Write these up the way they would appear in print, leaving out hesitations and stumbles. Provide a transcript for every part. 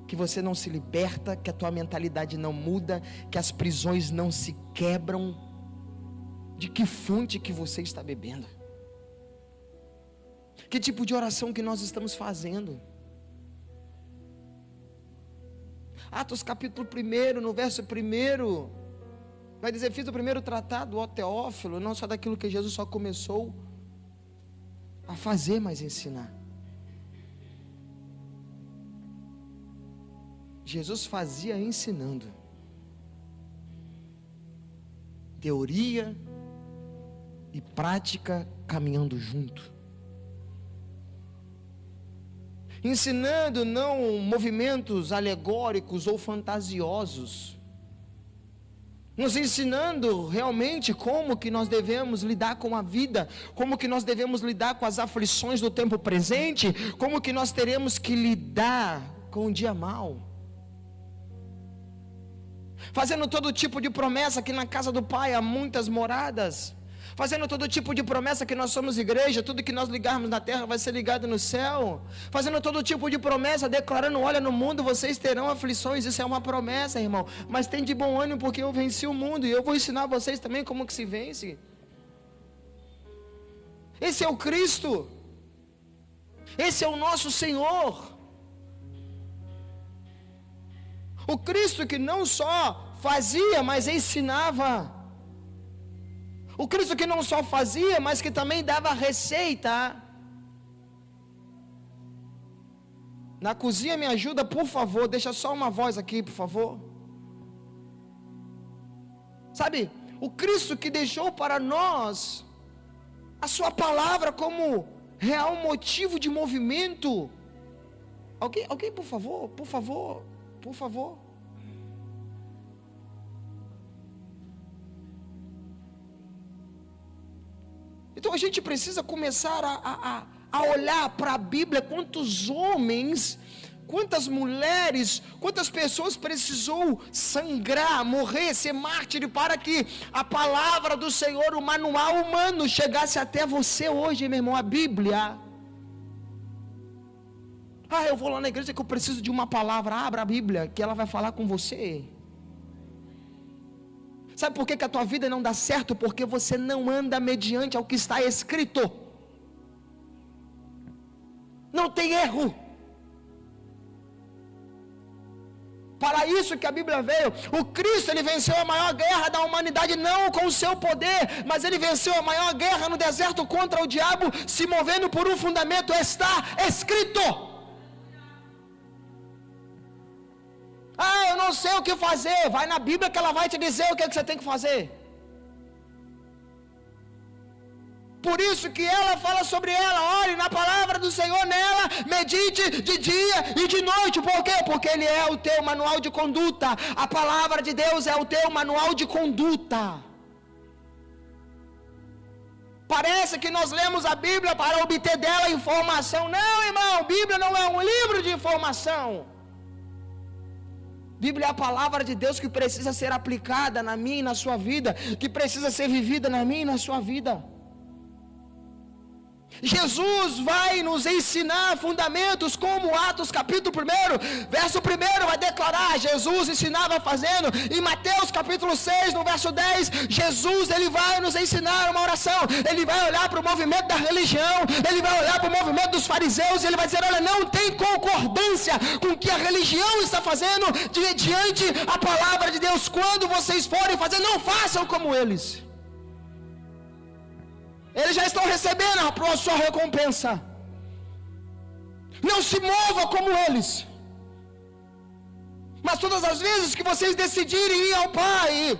que você não se liberta, que a tua mentalidade não muda, que as prisões não se quebram, de que fonte que você está bebendo? Que tipo de oração que nós estamos fazendo? Atos capítulo 1, no verso 1, vai dizer: fiz o primeiro tratado, ó Teófilo, não só daquilo que Jesus só começou a fazer, mas ensinar. Jesus fazia ensinando. Teoria e prática caminhando junto. Ensinando não movimentos alegóricos ou fantasiosos. Nos ensinando realmente como que nós devemos lidar com a vida, como que nós devemos lidar com as aflições do tempo presente, como que nós teremos que lidar com o dia mau. Fazendo todo tipo de promessa que na casa do Pai há muitas moradas. Fazendo todo tipo de promessa que nós somos igreja, tudo que nós ligarmos na terra vai ser ligado no céu. Fazendo todo tipo de promessa, declarando: olha, no mundo vocês terão aflições. Isso é uma promessa, irmão, mas tem de bom ânimo, porque eu venci o mundo, e eu vou ensinar vocês também como que se vence. Esse é o Cristo, esse é o nosso Senhor, o Cristo que não só fazia, mas ensinava. O Cristo que não só fazia, mas que também dava receita. Na cozinha me ajuda, por favor, deixa só uma voz aqui, por favor. Sabe, o Cristo que deixou para nós a sua palavra como real motivo de movimento. Alguém, por favor, por favor, por favor. Então a gente precisa começar a olhar para a Bíblia. Quantos homens, quantas mulheres, quantas pessoas precisou sangrar, morrer, ser mártir para que a palavra do Senhor, o manual humano, chegasse até você hoje, meu irmão, a Bíblia. Eu vou lá na igreja que eu preciso de uma palavra. Abra a Bíblia que ela vai falar com você. Sabe por que a tua vida não dá certo? Porque você não anda mediante ao que está escrito. Não tem erro. Para isso que a Bíblia veio. O Cristo, ele venceu a maior guerra da humanidade, não com o seu poder, mas ele venceu a maior guerra no deserto contra o diabo, se movendo por um fundamento: está escrito. Eu não sei o que fazer. Vai na Bíblia que ela vai te dizer o que você tem que fazer. Por isso que ela fala sobre ela: olhe na palavra do Senhor, nela medite de dia e de noite. Por quê? Porque Ele é o teu manual de conduta. A palavra de Deus é o teu manual de conduta. Parece que nós lemos a Bíblia para obter dela informação. Não, irmão, Bíblia não é um livro de informação. Bíblia é a palavra de Deus que precisa ser aplicada na minha e na sua vida, que precisa ser vivida na minha e na sua vida. Jesus vai nos ensinar fundamentos, como Atos capítulo 1, verso 1 vai declarar: Jesus ensinava fazendo. Em Mateus capítulo 6, no verso 10, Jesus, ele vai nos ensinar uma oração. Ele vai olhar para o movimento da religião, ele vai olhar para o movimento dos fariseus, e ele vai dizer: olha, não tem concordância com o que a religião está fazendo diante a palavra de Deus. Quando vocês forem fazer, não façam como eles. Eles já estão recebendo a sua recompensa. Não se mova como eles. Mas todas as vezes que vocês decidirem ir ao Pai,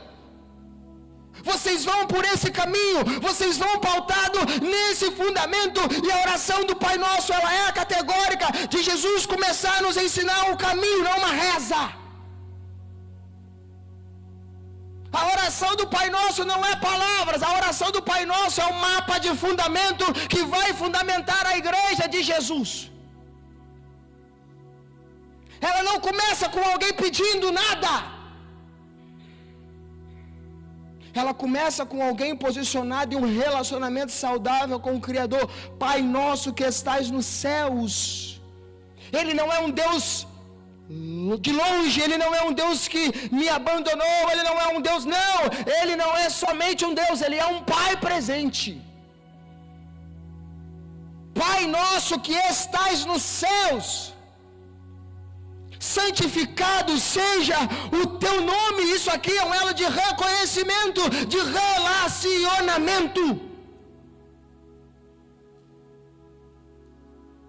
vocês vão por esse caminho, vocês vão pautado nesse fundamento. E a oração do Pai Nosso, ela é categórica, de Jesus começar a nos ensinar o caminho, não uma reza. A oração do Pai Nosso não é palavras. A oração do Pai Nosso é um mapa de fundamento que vai fundamentar a igreja de Jesus. Ela não começa com alguém pedindo nada. Ela começa com alguém posicionado em um relacionamento saudável com o Criador. Pai nosso que estais nos céus. Ele não é um Deus De longe, Ele não é um Deus que me abandonou, Ele não é um Deus, não, Ele não é somente um Deus, Ele é um Pai presente. Pai nosso que estás nos céus, santificado seja o teu nome. Isso aqui é um elo de reconhecimento, de relacionamento.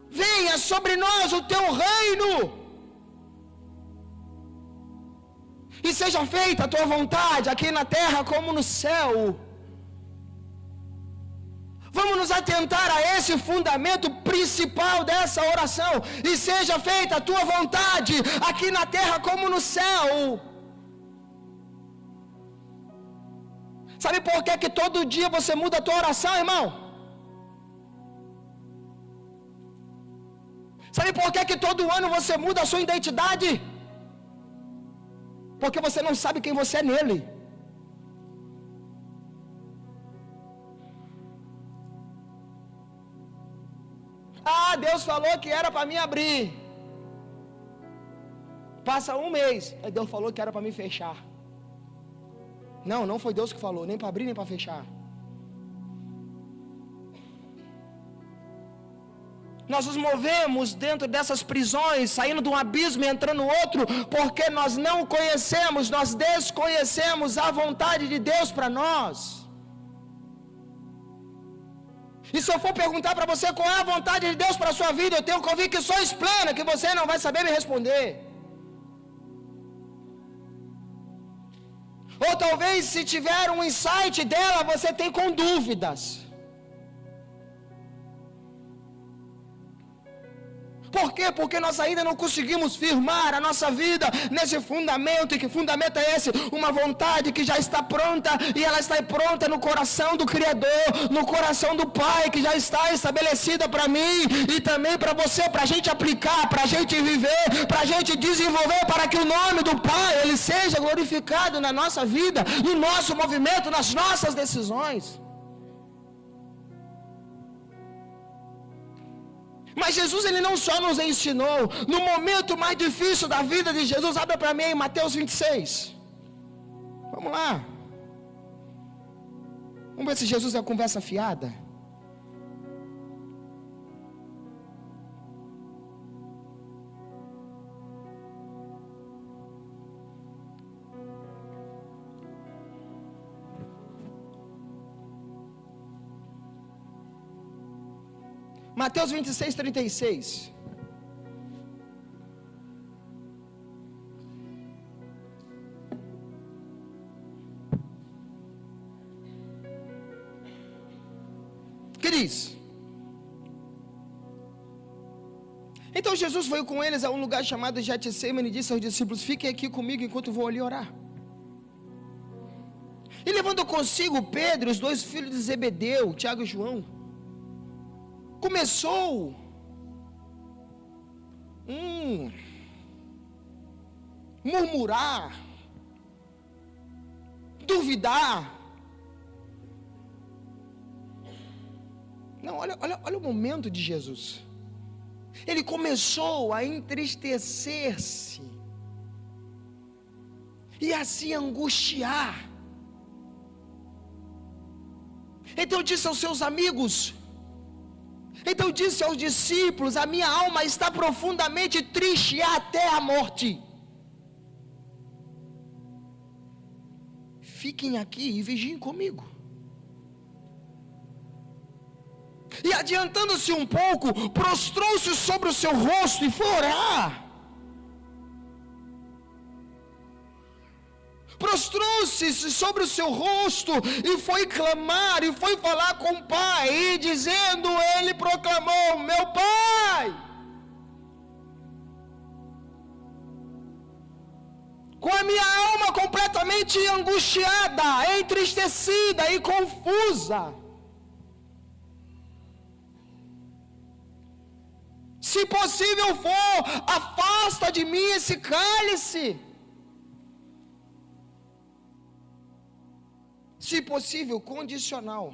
Venha sobre nós o teu reino, e seja feita a tua vontade, aqui na terra como no céu. Vamos nos atentar a esse fundamento principal dessa oração. E seja feita a tua vontade, aqui na terra como no céu. Sabe por que que todo dia você muda a tua oração, irmão? Sabe por que que todo ano você muda a sua identidade? Porque você não sabe quem você é nele. Ah, Deus falou que era para me abrir. Passa um mês, aí Deus falou que era para me fechar. Não, não foi Deus que falou, nem para abrir nem para fechar. Nós nos movemos dentro dessas prisões, saindo de um abismo e entrando no outro, porque nós não conhecemos, nós desconhecemos a vontade de Deus para nós. E se eu for perguntar para você qual é a vontade de Deus para a sua vida, eu tenho convicções plenas que você não vai saber me responder. Ou talvez, se tiver um insight dela, você tem com dúvidas. Por quê? Porque nós ainda não conseguimos firmar a nossa vida nesse fundamento. E que fundamento é esse? Uma vontade que já está pronta, e ela está pronta no coração do Criador, no coração do Pai, que já está estabelecida para mim e também para você, para a gente aplicar, para a gente viver, para a gente desenvolver, para que o nome do Pai, Ele seja glorificado na nossa vida, no nosso movimento, nas nossas decisões. Mas Jesus, Ele não só nos ensinou, no momento mais difícil da vida de Jesus, abre para mim em Mateus 26. Vamos lá. Vamos ver se Jesus é conversa fiada. Mateus 26, 36. Que diz? Então Jesus foi com eles a um lugar chamado Getsêmani e disse aos discípulos: fiquem aqui comigo enquanto vou ali orar. E levando consigo Pedro e os dois filhos de Zebedeu, Tiago e João, começou murmurar, duvidar. Não, olha o momento de Jesus. Ele começou a entristecer-se e a se angustiar. Então disse aos seus amigos, então disse aos discípulos: a minha alma está profundamente triste até a morte. Fiquem aqui e vigiem comigo. E adiantando-se um pouco, prostrou-se sobre o seu rosto e foi orar. Prostrou-se sobre o seu rosto e foi clamar, e foi falar com o Pai, e dizendo, ele proclamou: meu Pai, com a minha alma completamente angustiada, entristecida e confusa, se possível for, afasta de mim esse cálice. Se possível, condicional.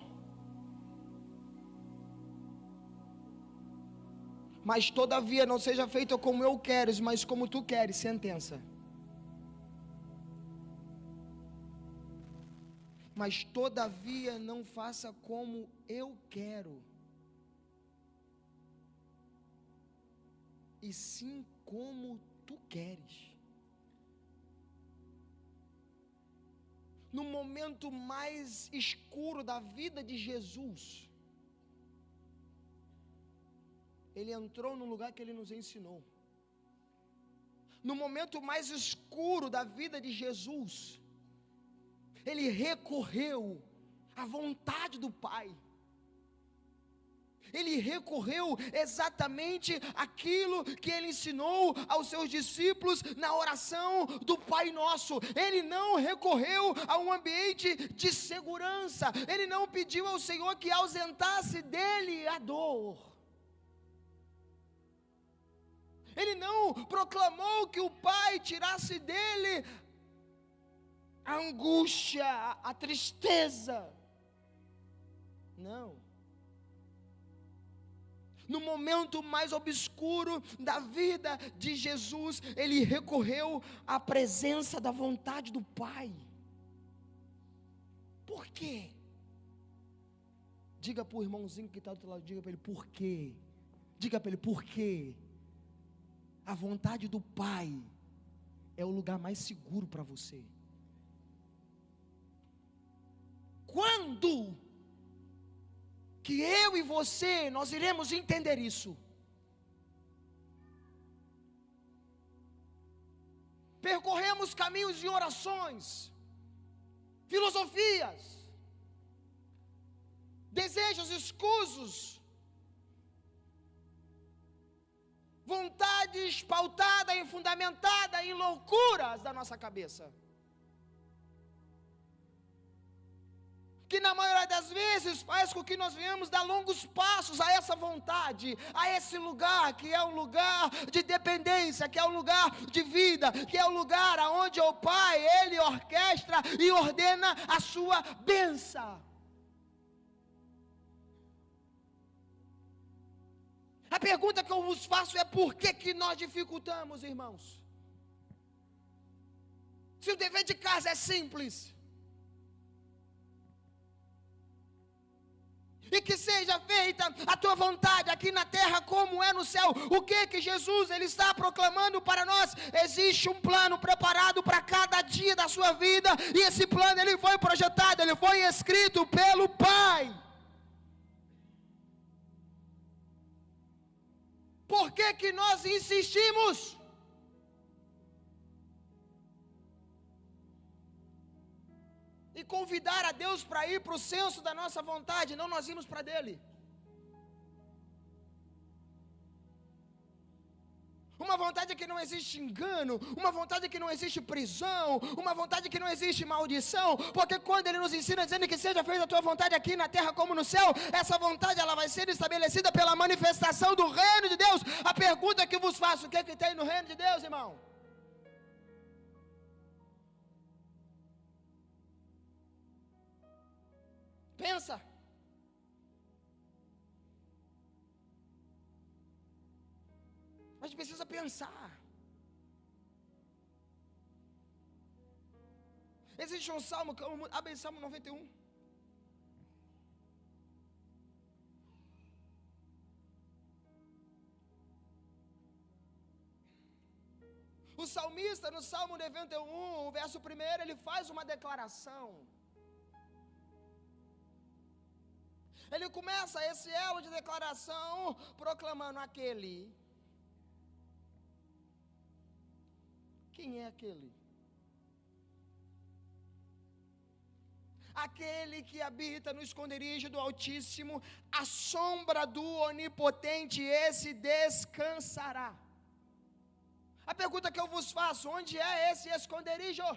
Mas todavia não seja feita como eu quero, mas como tu queres. Sentença. Mas todavia não faça como eu quero, e sim como tu queres. No momento mais escuro da vida de Jesus, Ele entrou no lugar que Ele nos ensinou. No momento mais escuro da vida de Jesus, Ele recorreu à vontade do Pai. Ele recorreu exatamente àquilo que Ele ensinou aos seus discípulos na oração do Pai Nosso. Ele não recorreu a um ambiente de segurança. Ele não pediu ao Senhor que ausentasse dele a dor. Ele não proclamou que o Pai tirasse dele a angústia, a tristeza. Não. No momento mais obscuro da vida de Jesus, Ele recorreu à presença da vontade do Pai. Por quê? Diga para o irmãozinho que está do outro lado, diga para ele por quê. Diga para ele por quê. A vontade do Pai é o lugar mais seguro para você. Quando que eu e você, nós iremos entender isso? Percorremos caminhos de orações, filosofias, desejos escusos, vontades pautadas e fundamentadas em loucuras da nossa cabeça, que na maioria das vezes faz com que nós venhamos dar longos passos a essa vontade, a esse lugar que é um lugar de dependência, que é um lugar de vida, que é um lugar onde o Pai, Ele orquestra e ordena a sua bênção. A pergunta que eu vos faço é: por que nós dificultamos, irmãos? Se o dever de casa é simples, e que seja feita a tua vontade aqui na terra como é no céu. O que Jesus ele está proclamando para nós? Existe um plano preparado para cada dia da sua vida, e esse plano ele foi projetado, ele foi escrito pelo Pai. Por que nós insistimos? E convidar a Deus para ir para o senso da nossa vontade, não nós irmos para dele. Uma vontade que não existe engano, uma vontade que não existe prisão, uma vontade que não existe maldição, porque quando Ele nos ensina dizendo que seja feita a tua vontade aqui na terra como no céu, essa vontade ela vai ser estabelecida pela manifestação do reino de Deus. A pergunta que vos faço: o que é que tem no reino de Deus, irmão? Pensa. A gente precisa pensar. Existe um salmo, abre Salmo 91. O salmista, no Salmo 91, o verso 1, ele faz uma declaração. Ele começa esse elo de declaração proclamando aquele. Quem é aquele? Aquele que habita no esconderijo do Altíssimo, a sombra do Onipotente, esse descansará. A pergunta que eu vos faço: onde é esse esconderijo?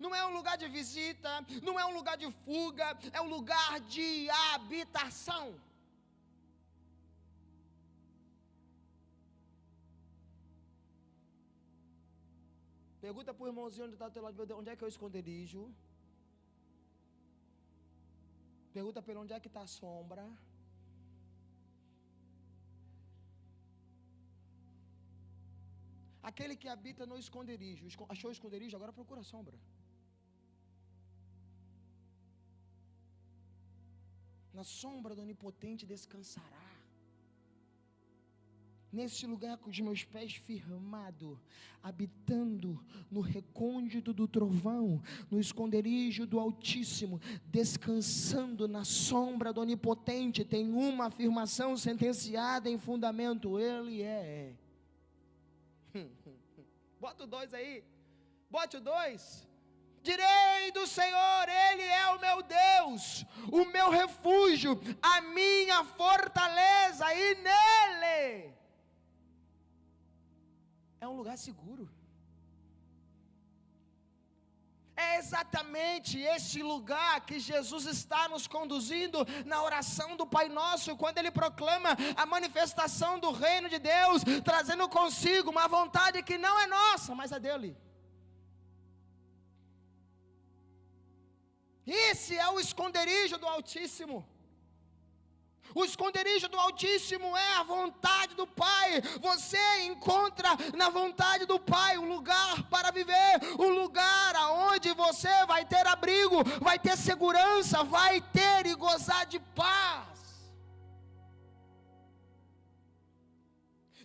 Não é um lugar de visita, não é um lugar de fuga, é um lugar de habitação. Pergunta para o irmãozinho onde está do teu lado: onde é que é o esconderijo? Pergunta para ele onde é que está a sombra. Aquele que habita no esconderijo. Achou o esconderijo? Agora procura a sombra. Na sombra do Onipotente descansará. Nesse lugar com os meus pés firmados, habitando no recôndito do trovão, no esconderijo do Altíssimo, descansando na sombra do Onipotente, tem uma afirmação sentenciada em fundamento: Ele é. Bota o 2 aí, bote o 2. Direi do Senhor, Ele é o meu Deus, o meu refúgio, a minha fortaleza, e nele é um lugar seguro. É exatamente esse lugar que Jesus está nos conduzindo na oração do Pai Nosso, quando Ele proclama a manifestação do reino de Deus, trazendo consigo uma vontade que não é nossa, mas é dEle. Esse é o esconderijo do Altíssimo. O esconderijo do Altíssimo é a vontade do Pai. Você encontra na vontade do Pai um lugar para viver, um lugar aonde você vai ter abrigo, vai ter segurança, vai ter e gozar de paz.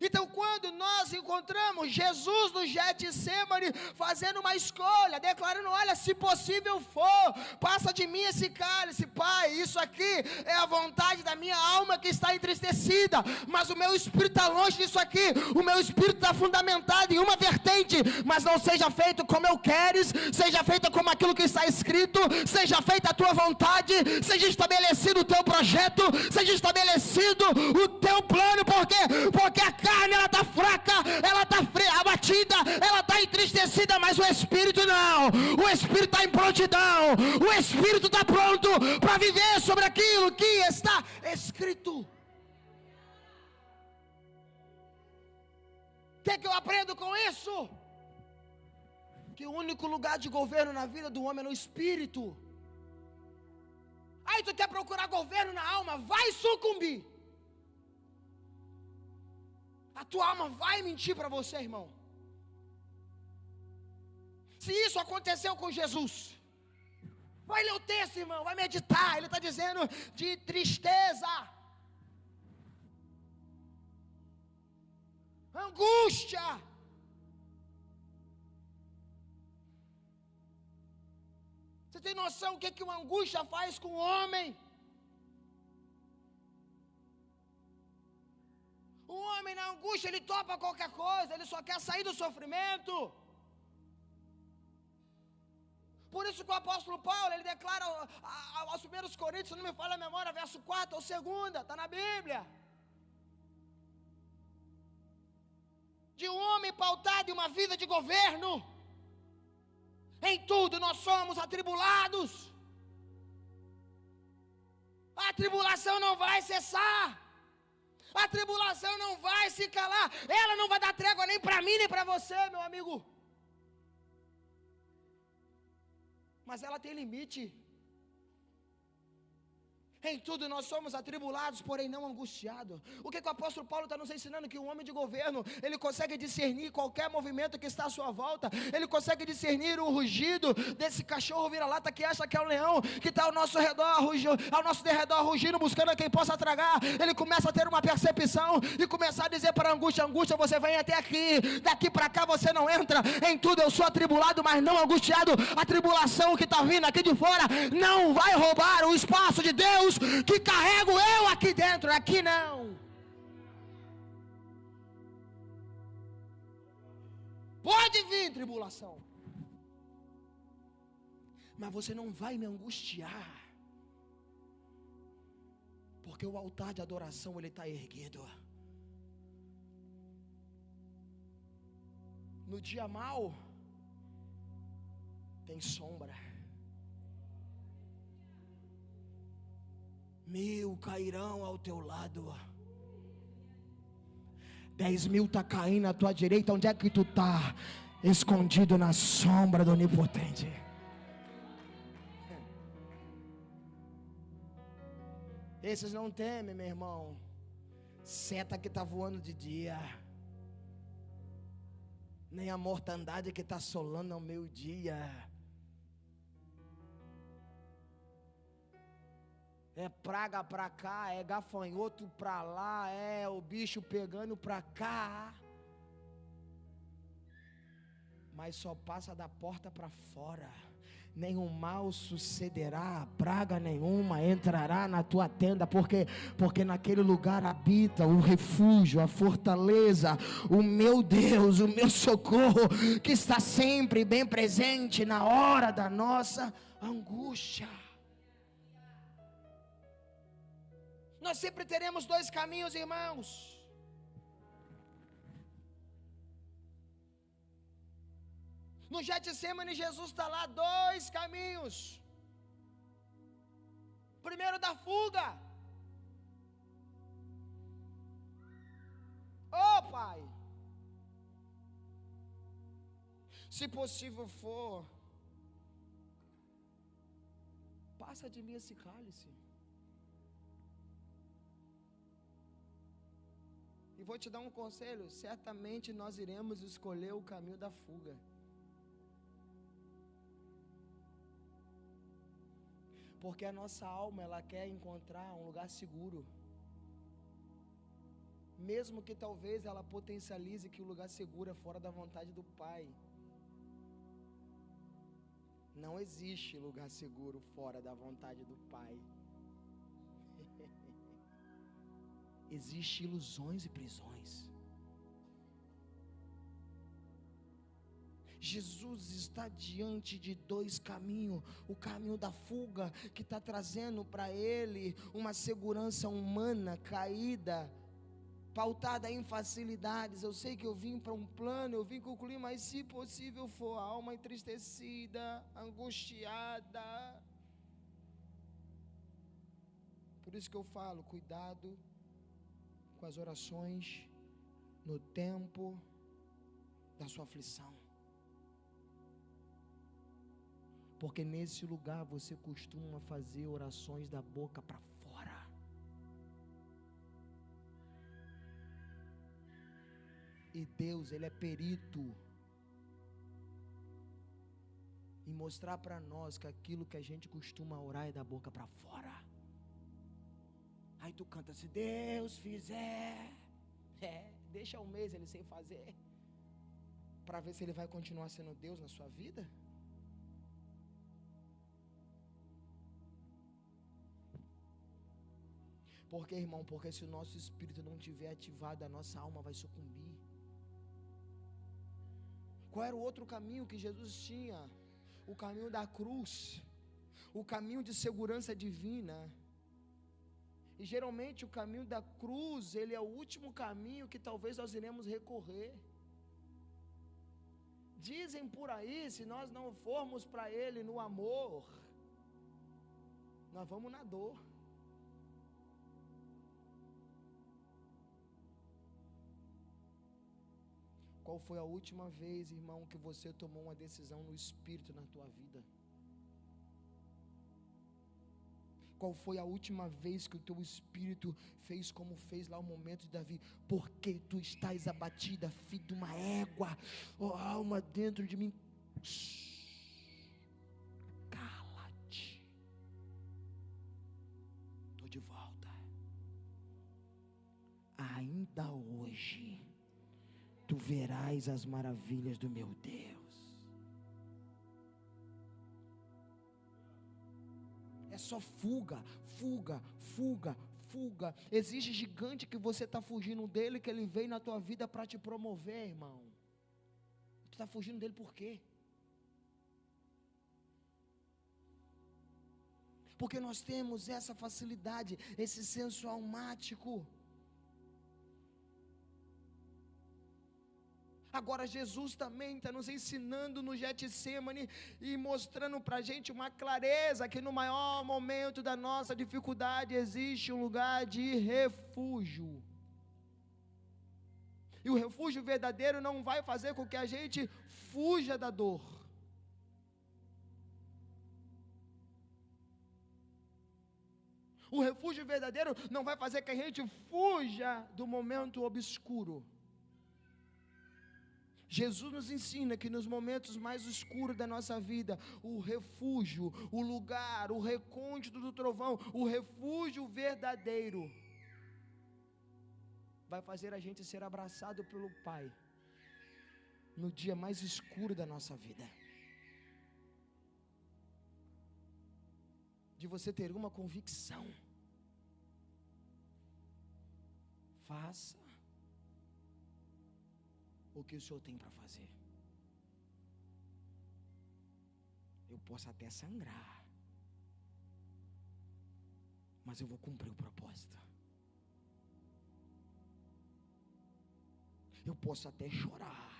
Então, quando nós encontramos Jesus no Getsemane, fazendo uma escolha, declarando: olha, se possível for, passa de mim esse cálice, Pai, isso aqui é a vontade da minha alma que está entristecida, mas o meu espírito está longe disso aqui, o meu espírito está fundamentado em uma vertente, mas não seja feito como eu queres, seja feito como aquilo que está escrito, seja feita a tua vontade, seja estabelecido o teu projeto, seja estabelecido o teu plano. Por quê? Porque a carne, ela está fraca, ela está abatida, ela está entristecida, mas o Espírito não. O Espírito está em prontidão, o Espírito está pronto para viver sobre aquilo que está escrito. O que eu aprendo com isso? Que o único lugar de governo na vida do homem é no Espírito. Aí tu quer procurar governo na alma, vai sucumbir. A tua alma vai mentir para você, irmão. Se isso aconteceu com Jesus, vai ler o texto, irmão, vai meditar. Ele está dizendo de tristeza, angústia. Você tem noção o que uma angústia faz com o homem? O homem na angústia, ele topa qualquer coisa, ele só quer sair do sofrimento. Por isso que o apóstolo Paulo, ele declara aos 1 Coríntios, se não me falha a memória, verso 4 ou 2, está na Bíblia, de um homem pautado em uma vida de governo. Em tudo nós somos atribulados. A tribulação não vai cessar. A tribulação não vai se calar. Ela não vai dar trégua nem para mim nem para você, meu amigo. Mas ela tem limite. Em tudo nós somos atribulados, porém não angustiados. O que o apóstolo Paulo está nos ensinando? Que um homem de governo, ele consegue discernir qualquer movimento que está à sua volta. Ele consegue discernir o rugido desse cachorro vira-lata que acha que é um leão, que está ao nosso derredor rugindo, buscando a quem possa tragar. Ele começa a ter uma percepção e começar a dizer para a angústia: angústia, você vem até aqui, daqui para cá você não entra. Em tudo eu sou atribulado, mas não angustiado. A tribulação que está vindo aqui de fora não vai roubar o espaço de Deus que carrego eu aqui dentro. Aqui não. Pode vir tribulação, mas você não vai me angustiar, porque o altar de adoração ele está erguido. No dia mau tem sombra. 1000 cairão ao teu lado, 10.000 está caindo à tua direita. Onde é que tu está? Escondido na sombra do Onipotente. Esses não temem, meu irmão. Seta que está voando de dia, nem a mortandade que está assolando ao meio-dia. É praga pra cá, é gafanhoto pra lá, é o bicho pegando pra cá. Mas só passa da porta para fora. Nenhum mal sucederá, praga nenhuma entrará na tua tenda, porque naquele lugar habita o refúgio, a fortaleza, o meu Deus, o meu socorro, que está sempre bem presente na hora da nossa angústia. Nós sempre teremos dois caminhos, irmãos. No Getsemane, Jesus está lá, dois caminhos. Primeiro da fuga. Oh, Pai, se possível for, passa de mim esse cálice. E vou te dar um conselho, certamente nós iremos escolher o caminho da fuga. Porque a nossa alma, ela quer encontrar um lugar seguro. Mesmo que talvez ela potencialize que o lugar seguro é fora da vontade do Pai. Não existe lugar seguro fora da vontade do Pai. Existem ilusões e prisões. Jesus está diante de dois caminhos. O caminho da fuga, que está trazendo para ele uma segurança humana caída, pautada em facilidades. Eu sei que eu vim para um plano, eu vim concluir, mas se possível for, a alma entristecida, angustiada. Por isso que eu falo, cuidado com as orações no tempo da sua aflição. Porque nesse lugar você costuma fazer orações da boca para fora. E Deus, Ele é perito em mostrar para nós que aquilo que a gente costuma orar é da boca para fora. Aí tu canta, se Deus fizer, deixa um mês ele sem fazer, para ver se ele vai continuar sendo Deus na sua vida. Porque, irmão, porque se o nosso espírito não tiver ativado, a nossa alma vai sucumbir. Qual era o outro caminho que Jesus tinha? O caminho da cruz, o caminho de segurança divina. E geralmente o caminho da cruz, ele é o último caminho que talvez nós iremos recorrer. Dizem por aí, se nós não formos para Ele no amor, nós vamos na dor. Qual foi a última vez, irmão, que você tomou uma decisão no Espírito na tua vida? Qual foi a última vez que o teu Espírito fez como fez lá o momento de Davi? Porque tu estás abatida, filho de uma égua, ó alma dentro de mim. Cala-te. Estou de volta. Ainda hoje tu verás as maravilhas do meu Deus. É só fuga, fuga, fuga, fuga. Existe gigante que você está fugindo dele, que ele veio na tua vida para te promover, irmão. Tu está fugindo dele por quê? Porque nós temos essa facilidade, esse senso almático. Agora Jesus também está nos ensinando no Getsemane e mostrando para a gente uma clareza que no maior momento da nossa dificuldade existe um lugar de refúgio. E o refúgio verdadeiro não vai fazer com que a gente fuja da dor. O refúgio verdadeiro não vai fazer que a gente fuja do momento obscuro. Jesus nos ensina que nos momentos mais escuros da nossa vida, o refúgio, o lugar, o recôndito do trovão, o refúgio verdadeiro, vai fazer a gente ser abraçado pelo Pai, no dia mais escuro da nossa vida. De você ter uma convicção: faça o que o Senhor tem para fazer. Eu posso até sangrar, mas eu vou cumprir o propósito. Eu posso até chorar,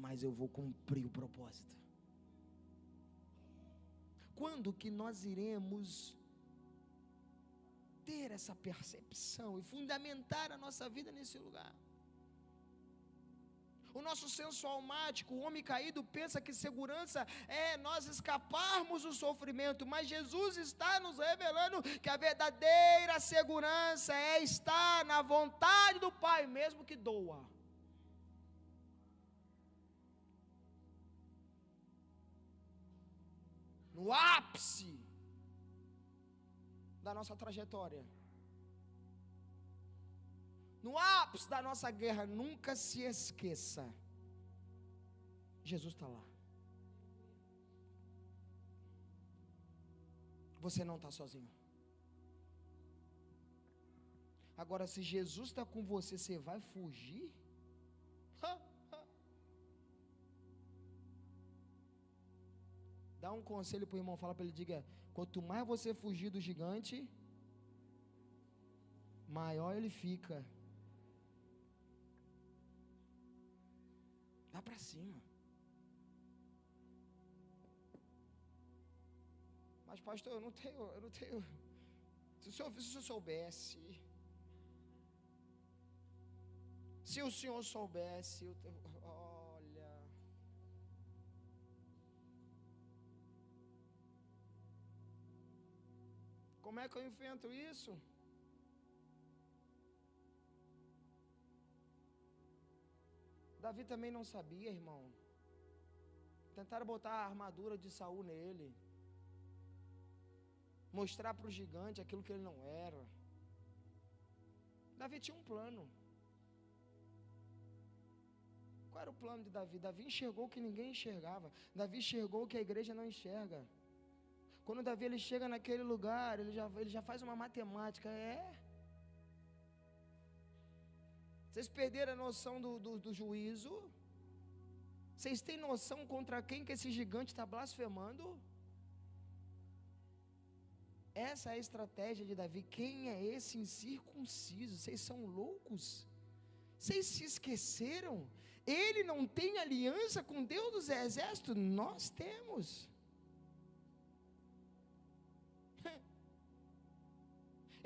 mas eu vou cumprir o propósito. Quando que nós iremos ter essa percepção e fundamentar a nossa vida nesse lugar? O nosso senso almático, o homem caído, pensa que segurança é nós escaparmos do sofrimento, mas Jesus está nos revelando que a verdadeira segurança é estar na vontade do Pai, mesmo que doa. No ápice da nossa trajetória, no ápice da nossa guerra, nunca se esqueça: Jesus está lá. Você não está sozinho. Agora, se Jesus está com você, você vai fugir? Dá um conselho para o irmão, fala para ele, diga: quanto mais você fugir do gigante, maior ele fica. Dá para cima. Mas pastor, eu não tenho. Se o senhor soubesse, se o senhor soubesse, olha. Como é que eu enfrento isso? Davi também não sabia, irmão. Tentaram botar a armadura de Saul nele, mostrar para o gigante aquilo que ele não era. Davi tinha um plano. Qual era o plano de Davi? Davi enxergou o que ninguém enxergava. Davi enxergou o que a igreja não enxerga. Quando Davi ele chega naquele lugar, ele já faz uma matemática. Vocês perderam a noção do juízo? Vocês têm noção contra quem que esse gigante está blasfemando? Essa é a estratégia de Davi. Quem é esse incircunciso? Vocês são loucos? Vocês se esqueceram? Ele não tem aliança com Deus dos exércitos? Nós temos.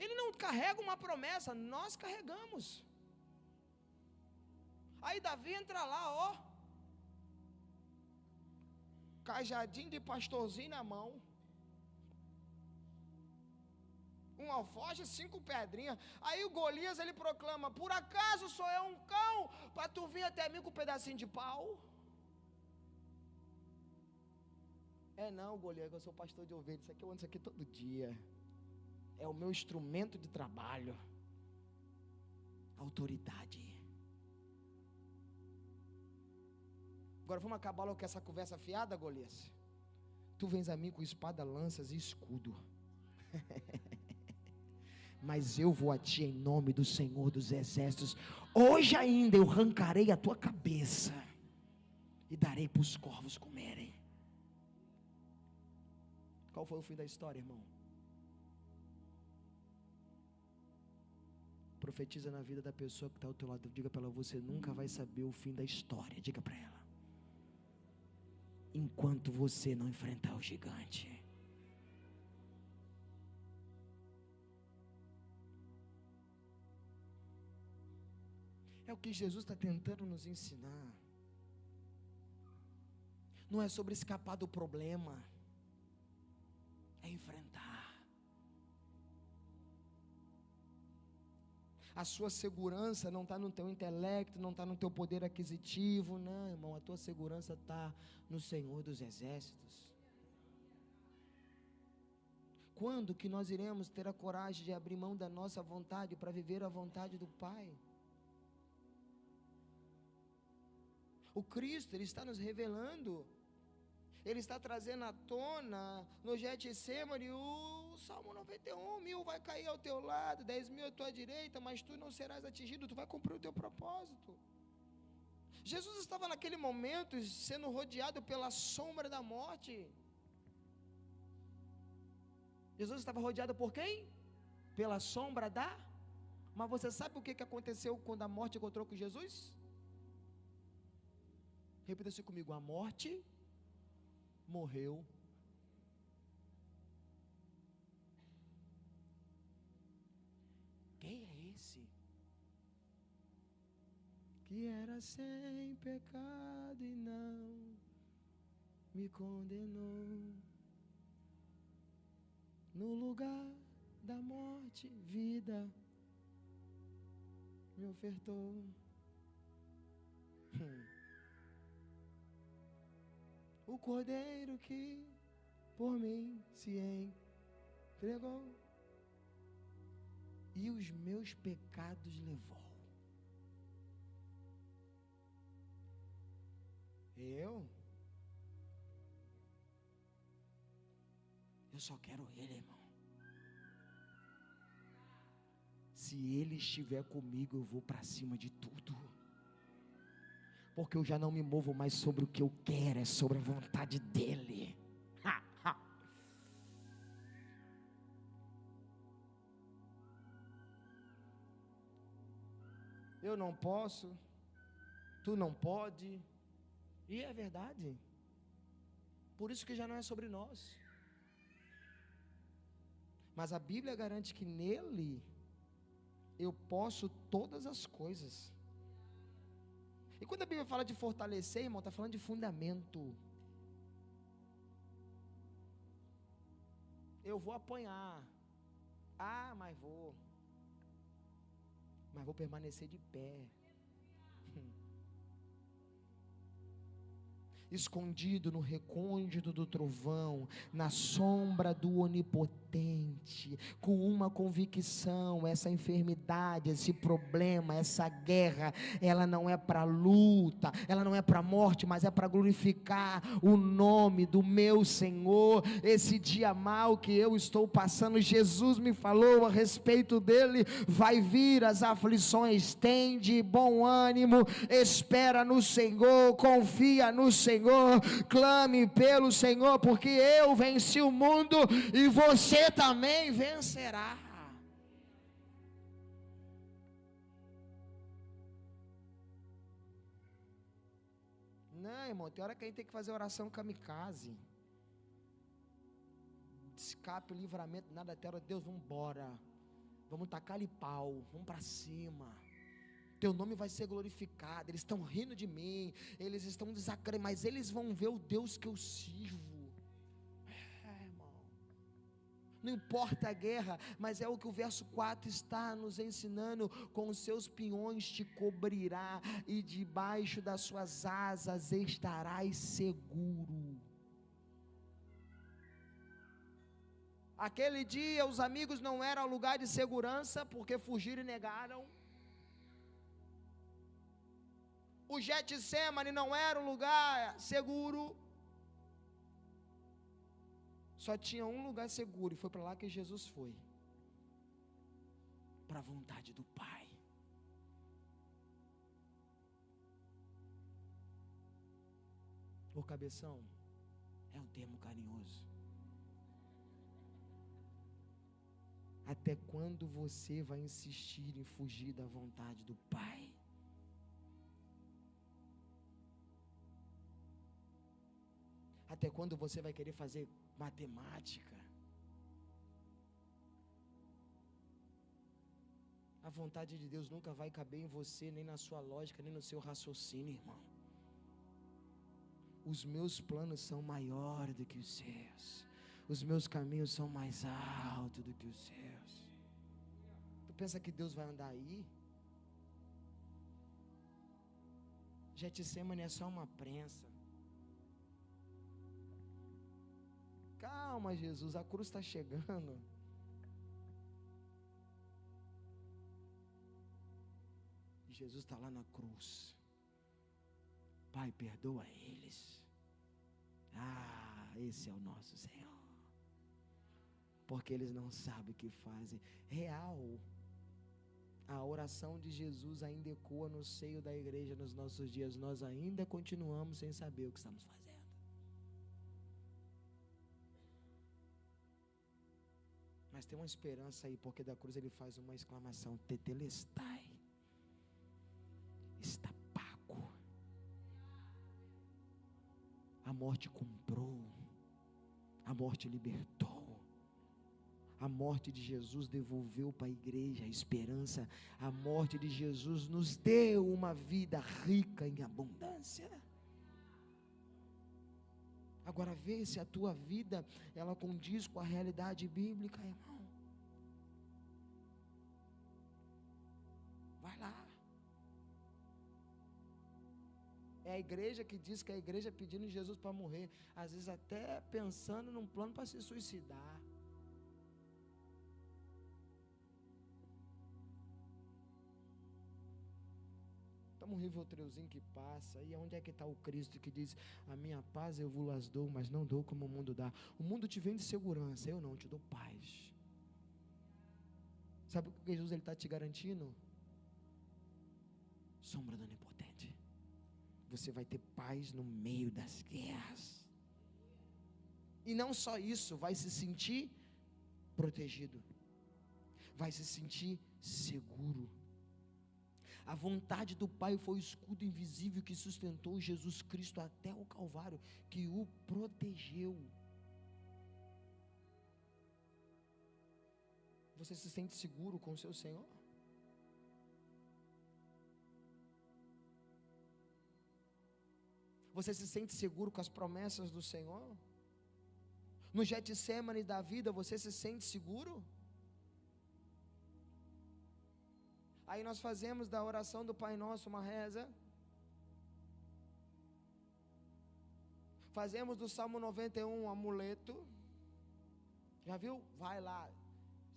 Ele não carrega uma promessa, nós carregamos. Aí Davi entra lá, cajadinho de pastorzinho na mão, um alforje, 5 pedrinhas. Aí o Golias ele proclama: por acaso sou eu um cão para tu vir até mim com um pedacinho de pau? Não, Golias, eu sou pastor de ovelhas, isso aqui eu ando isso aqui todo dia. É o meu instrumento de trabalho. Autoridade. Agora vamos acabar logo com essa conversa fiada, Golias. Tu vens a mim com espada, lanças e escudo. Mas eu vou a ti em nome do Senhor dos exércitos. Hoje ainda eu arrancarei a tua cabeça e darei para os corvos comerem. Qual foi o fim da história, irmão? Profetiza na vida da pessoa que está ao teu lado. Diga para ela: você nunca vai saber o fim da história. Diga para ela: enquanto você não enfrentar o gigante. É o que Jesus está tentando nos ensinar. Não é sobre escapar do problema. é enfrentar. A sua segurança não está no teu intelecto, não está no teu poder aquisitivo, não, irmão, a tua segurança está no Senhor dos Exércitos. Quando que nós iremos ter a coragem de abrir mão da nossa vontade para viver a vontade do Pai? O Cristo, Ele está nos revelando, Ele está trazendo à tona no Getsemane o Salmo 91, 1000 vai cair ao teu lado, 10.000 à tua direita, mas tu não serás atingido, tu vai cumprir o teu propósito. Jesus estava naquele momento sendo rodeado pela sombra da morte. Jesus estava rodeado por quem? Pela sombra da... Mas você sabe o que aconteceu quando a morte encontrou com Jesus? Repita isso comigo: a morte morreu. Quem é esse? Que era sem pecado e não me condenou. No lugar da morte, vida me ofertou. O Cordeiro que por mim se entregou e os meus pecados levou. Eu só quero Ele, irmão. Se Ele estiver comigo, eu vou para cima de tudo. Porque eu já não me movo mais sobre o que eu quero, é sobre a vontade dEle. Eu não posso, tu não pode, e é verdade. Por isso que já não é sobre nós. Mas a Bíblia garante que nele eu posso todas as coisas. E quando a Bíblia fala de fortalecer, irmão, está falando de fundamento. Eu vou apanhar. Mas vou permanecer de pé. Escondido no recôndito do trovão, na sombra do onipotente, com uma convicção: essa enfermidade, esse problema, essa guerra, ela não é para luta, ela não é para morte, mas é para glorificar o nome do meu Senhor. Esse dia mal que eu estou passando, Jesus me falou a respeito dele: vai vir as aflições, tem de bom ânimo, espera no Senhor, confia no Senhor, clame pelo Senhor, porque eu venci o mundo e você também vencerá. Não, irmão, tem hora que a gente tem que fazer oração kamikaze. Escape, livramento, nada, terra, Deus, vamos embora. Vamos tacar-lhe pau, vamos para cima. Teu nome vai ser glorificado. Eles estão rindo de mim, eles estão desacreditando, mas eles vão ver o Deus que eu sirvo. Irmão, não importa a guerra, mas é o que o verso 4 está nos ensinando: com os seus pinhões te cobrirá e debaixo das suas asas estarás seguro. Aquele dia os amigos não eram lugar de segurança, porque fugiram e negaram. O Getsemane não era um lugar seguro. Só tinha um lugar seguro, e foi para lá que Jesus foi, para a vontade do Pai. Ô cabeção, é um termo carinhoso. Até quando você vai insistir em fugir da vontade do Pai? Até quando você vai querer fazer matemática? A vontade de Deus nunca vai caber em você, nem na sua lógica, nem no seu raciocínio, irmão. Os meus planos são maiores do que os seus. os meus caminhos são mais altos do que os seus. Tu pensa que Deus vai andar aí? Getsemane é só uma prensa. Calma, Jesus, a cruz está chegando. Jesus está lá na cruz. Pai, perdoa eles. Esse é o nosso Senhor. Porque eles não sabem o que fazem. Real. A oração de Jesus ainda ecoa no seio da igreja nos nossos dias. Nós ainda continuamos sem saber o que estamos fazendo. Mas tem uma esperança aí, porque da cruz ele faz uma exclamação: tetelestai. Está pago. A morte comprou. A morte libertou. A morte de Jesus devolveu para a igreja a esperança. A morte de Jesus nos deu uma vida rica em abundância. Agora vê se a tua vida ela condiz com a realidade bíblica, irmão. Vai lá. É a igreja que diz que é a igreja pedindo Jesus para morrer, às vezes até pensando num plano para se suicidar. Toma um Rivotrilzinho que passa. E onde é que está o Cristo que diz: a minha paz eu vos dou, mas não dou como o mundo dá. O mundo te vende segurança, eu não, te dou paz. Sabe o que Jesus está te garantindo? Sombra do Onipotente. Você vai ter paz no meio das guerras. E não só isso, vai se sentir protegido. Vai se sentir seguro. A vontade do Pai foi o escudo invisível que sustentou Jesus Cristo até o Calvário, que o protegeu. Você se sente seguro com o seu Senhor? Você se sente seguro com as promessas do Senhor? No Getsemane da vida, você se sente seguro? Aí nós fazemos da oração do Pai Nosso uma reza. Fazemos do Salmo 91 um amuleto. Já viu? Vai lá.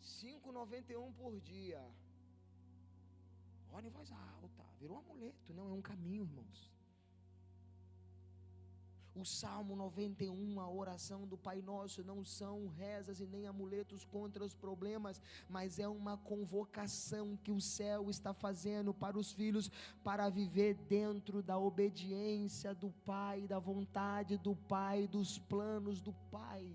5,91 por dia. Ora em voz alta. Virou um amuleto. Não, é um caminho, irmãos. O Salmo 91, a oração do Pai Nosso, não são rezas e nem amuletos contra os problemas, mas é uma convocação que o céu está fazendo para os filhos, para viver dentro da obediência do Pai, da vontade do Pai, dos planos do Pai.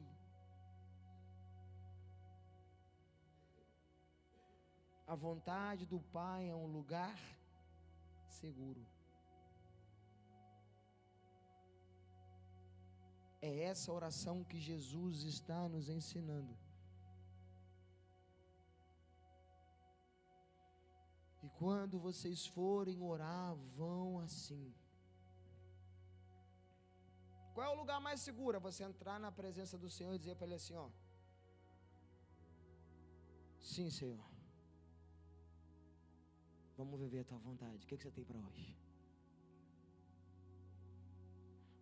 A vontade do Pai é um lugar seguro. É essa oração que Jesus está nos ensinando. E quando vocês forem orar, vão assim. Qual é o lugar mais seguro? Você entrar na presença do Senhor e dizer para Ele assim, ó: sim, Senhor, vamos viver a tua vontade. O que você tem para hoje?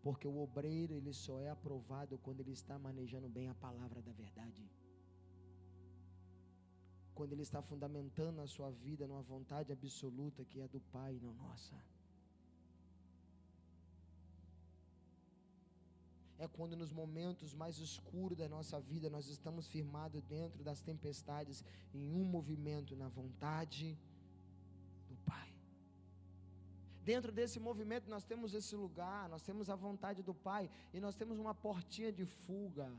Porque o obreiro, ele só é aprovado quando ele está manejando bem a palavra da verdade. Quando ele está fundamentando a sua vida numa vontade absoluta que é do Pai, não nossa. É quando nos momentos mais escuros da nossa vida nós estamos firmados dentro das tempestades em um movimento na vontade do Pai. Dentro desse movimento nós temos esse lugar, nós temos a vontade do Pai e nós temos uma portinha de fuga.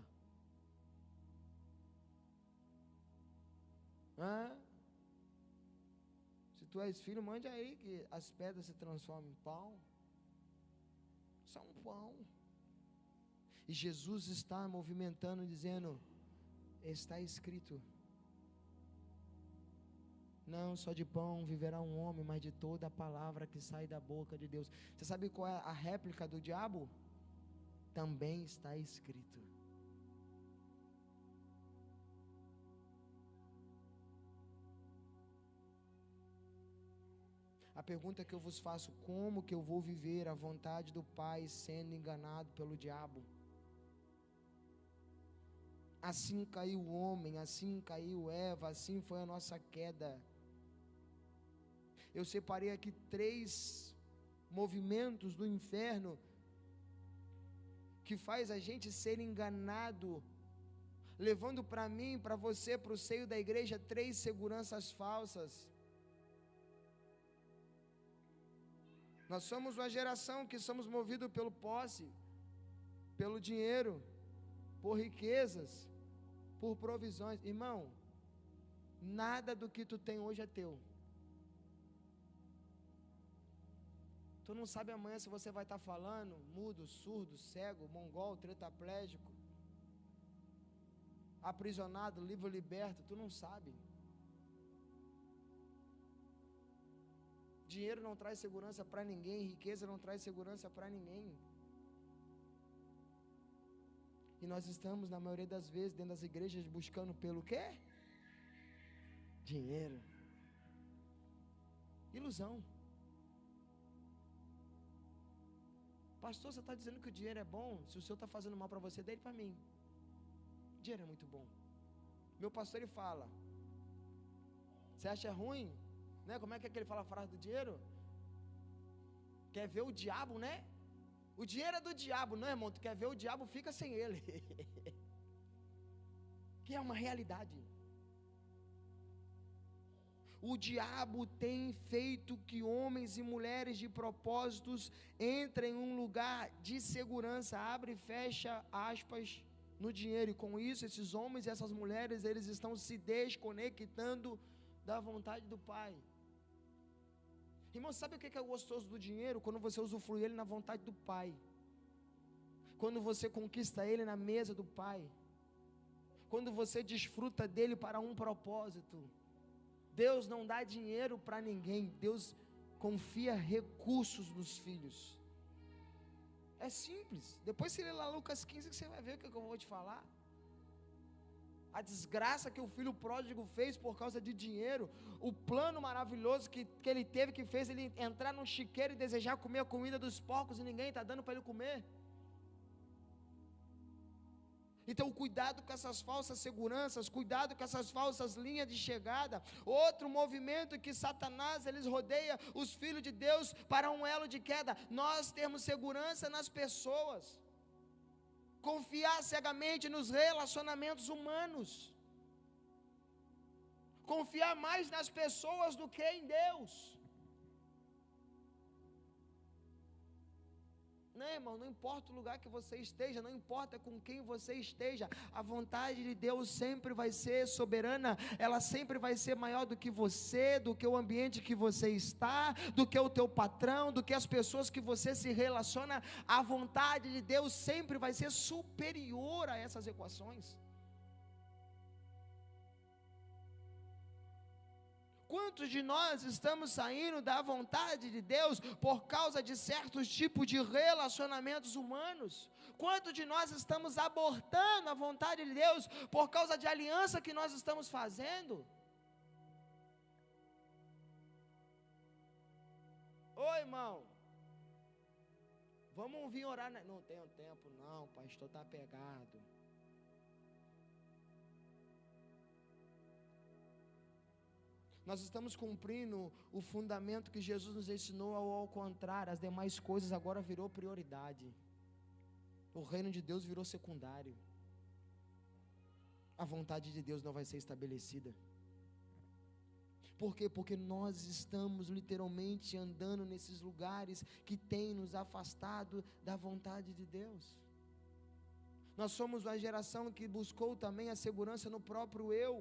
Se tu és filho, mande aí que as pedras se transformem em pão. Só um pão. E Jesus está movimentando, dizendo: está escrito, não só de pão viverá um homem, mas de toda a palavra que sai da boca de Deus. Você sabe qual é a réplica do diabo? Também está escrito. A pergunta que eu vos faço: como que eu vou viver a vontade do Pai sendo enganado pelo diabo? Assim caiu o homem, assim caiu Eva, assim foi a nossa queda. Eu separei aqui 3 movimentos do inferno que faz a gente ser enganado, levando para mim, para você, para o seio da igreja, 3 seguranças falsas. Nós somos uma geração que somos movidos pelo posse, pelo dinheiro, por riquezas, por provisões. Irmão, nada do que tu tem hoje é teu. Tu não sabe amanhã se você vai estar falando, mudo, surdo, cego, mongol, tetraplégico, aprisionado, livre ou liberto, tu não sabe. Dinheiro não traz segurança para ninguém, riqueza não traz segurança para ninguém. E nós estamos, na maioria das vezes, dentro das igrejas, buscando pelo quê? Dinheiro. Ilusão. Pastor, você está dizendo que o dinheiro é bom? Se o Senhor está fazendo mal para você, dê ele para mim. Dinheiro é muito bom. Meu pastor, ele fala: você acha ruim? Né? Como é que ele fala a frase do dinheiro? Quer ver o diabo, né? O dinheiro é do diabo, não é, irmão? Tu quer ver o diabo, fica sem ele. Que é uma realidade. O diabo tem feito que homens e mulheres de propósitos entrem em um lugar de segurança, abre e fecha aspas, no dinheiro, e com isso esses homens e essas mulheres, eles estão se desconectando da vontade do Pai. Irmão, sabe o que é gostoso do dinheiro? Quando você usufrui ele na vontade do Pai, quando você conquista ele na mesa do Pai, quando você desfruta dele para um propósito. Deus não dá dinheiro para ninguém, Deus confia recursos nos filhos. É simples. Depois você lê lá Lucas 15 que você vai ver o que eu vou te falar. A desgraça que o filho pródigo fez por causa de dinheiro, o plano maravilhoso que ele teve, que fez ele entrar num chiqueiro e desejar comer a comida dos porcos e ninguém está dando para ele comer. Então cuidado com essas falsas seguranças, cuidado com essas falsas linhas de chegada. Outro movimento que Satanás, eles rodeia os filhos de Deus para um elo de queda. Nós temos segurança nas pessoas, confiar cegamente nos relacionamentos humanos, confiar mais nas pessoas do que em Deus. Não, irmão, não importa o lugar que você esteja, não importa com quem você esteja, a vontade de Deus sempre vai ser soberana, ela sempre vai ser maior do que você, do que o ambiente que você está, do que o teu patrão, do que as pessoas que você se relaciona. A vontade de Deus sempre vai ser superior a essas equações. Quantos de nós estamos saindo da vontade de Deus por causa de certos tipos de relacionamentos humanos? Quantos de nós estamos abortando a vontade de Deus por causa de aliança que nós estamos fazendo? Oi, irmão, vamos vir orar. Não tenho tempo não, pastor, está pegado. Nós estamos cumprindo o fundamento que Jesus nos ensinou, ao contrário, as demais coisas agora virou prioridade. O reino de Deus virou secundário. A vontade de Deus não vai ser estabelecida. Por quê? Porque nós estamos literalmente andando nesses lugares que têm nos afastado da vontade de Deus. Nós somos uma geração que buscou também a segurança no próprio eu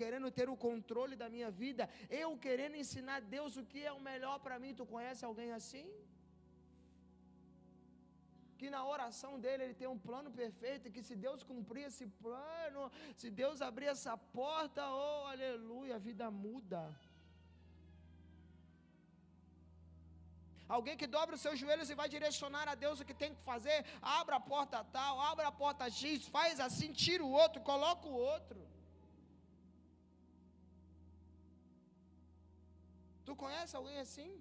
querendo ter o controle da minha vida, eu querendo ensinar a Deus o que é o melhor para mim. Tu conhece alguém assim? Que na oração dele ele tem um plano perfeito, e que se Deus cumprir esse plano, se Deus abrir essa porta, oh aleluia, a vida muda. Alguém que dobra os seus joelhos e vai direcionar a Deus o que tem que fazer. Abra a porta tal, abra a porta X, faz assim, tira o outro, coloca o outro. Tu conhece alguém assim?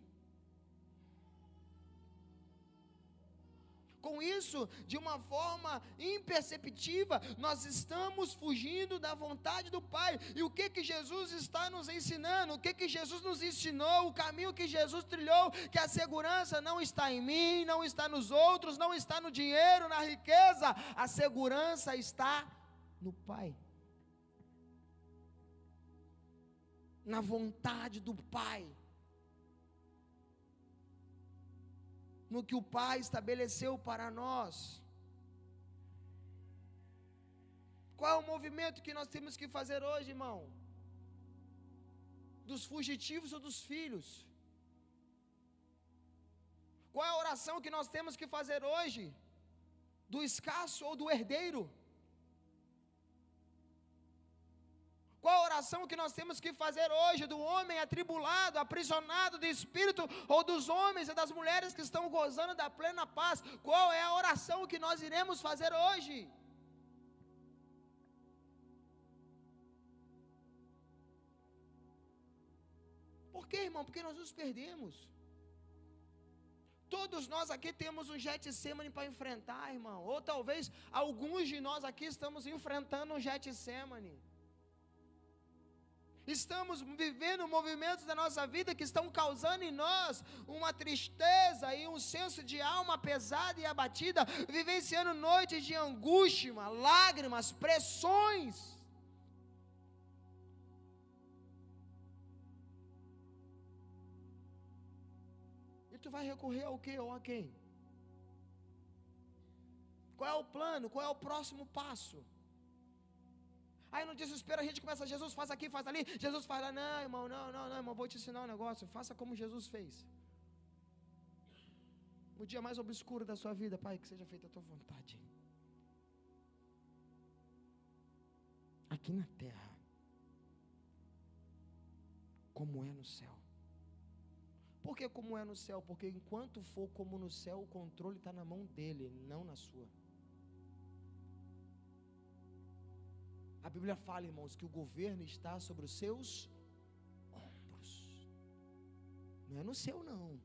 Com isso, de uma forma imperceptível, nós estamos fugindo da vontade do Pai. E o que Jesus está nos ensinando? O que Jesus nos ensinou? O caminho que Jesus trilhou, que a segurança não está em mim, não está nos outros, não está no dinheiro, na riqueza. A segurança está no Pai. Na vontade do Pai. No que o Pai estabeleceu para nós. Qual é o movimento que nós temos que fazer hoje, irmão? Dos fugitivos ou dos filhos? Qual é a oração que nós temos que fazer hoje? Do escasso ou do herdeiro? Qual a oração que nós temos que fazer hoje do homem atribulado, aprisionado do espírito, ou dos homens e das mulheres que estão gozando da plena paz? Qual é a oração que nós iremos fazer hoje? Por quê, irmão? Porque nós nos perdemos. Todos nós aqui temos um Getsemane para enfrentar, irmão. Ou talvez alguns de nós aqui estamos enfrentando um Getsemane. Estamos vivendo movimentos da nossa vida que estão causando em nós uma tristeza e um senso de alma pesada e abatida, vivenciando noites de angústia, lágrimas, pressões. E tu vai recorrer ao quê ou a quem? Qual é o plano? Qual é o próximo passo? Aí no desespero a gente começa, Jesus faz aqui, faz ali, Jesus faz lá, não irmão, não irmão, vou te ensinar um negócio, faça como Jesus fez. No dia mais obscuro da sua vida, Pai, que seja feita a tua vontade. Aqui na terra, como é no céu. Por que como é no céu? Porque enquanto for como no céu, o controle está na mão dele, não na sua. A Bíblia fala, irmãos, que o governo está sobre os seus ombros. Não é no seu, não.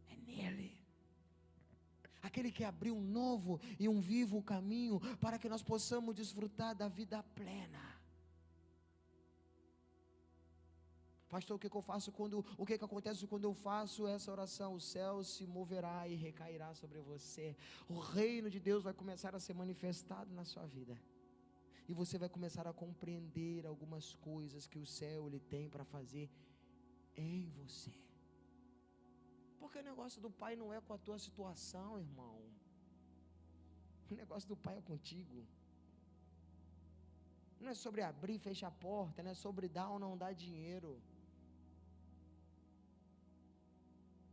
É nele. Aquele que abriu um novo e um vivo caminho para que nós possamos desfrutar da vida plena. Pastor, o que acontece quando eu faço essa oração? O céu se moverá e recairá sobre você. O reino de Deus vai começar a ser manifestado na sua vida. E você vai começar a compreender algumas coisas que o céu ele tem para fazer em você. Porque o negócio do Pai não é com a tua situação, irmão. O negócio do Pai é contigo. Não é sobre abrir e fechar a porta, não é sobre dar ou não dar dinheiro.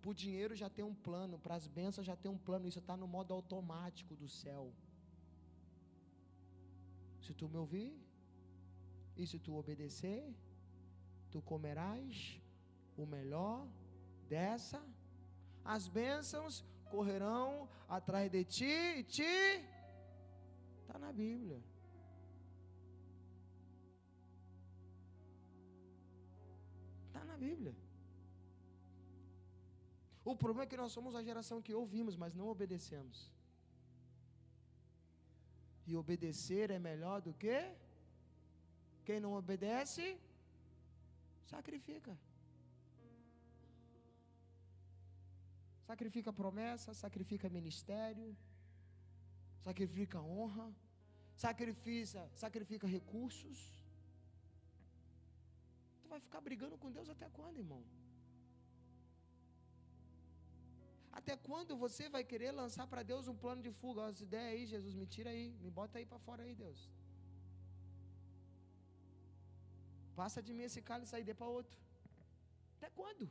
Para o dinheiro já tem um plano, para as bênçãos já tem um plano, isso está no modo automático do céu. Se tu me ouvir, e se tu obedecer, tu comerás o melhor dessa, as bênçãos correrão atrás de ti, e está na Bíblia. Está na Bíblia. O problema é que nós somos a geração que ouvimos, mas não obedecemos. E obedecer é melhor do que quem não obedece, sacrifica. Sacrifica promessa, sacrifica ministério, sacrifica honra, sacrifica recursos. Tu vai ficar brigando com Deus até quando, irmão? Até quando você vai querer lançar para Deus um plano de fuga? As ideias aí, Jesus, me tira aí, me bota aí para fora aí, Deus. Passa de mim esse cálice aí, dê para outro. Até quando?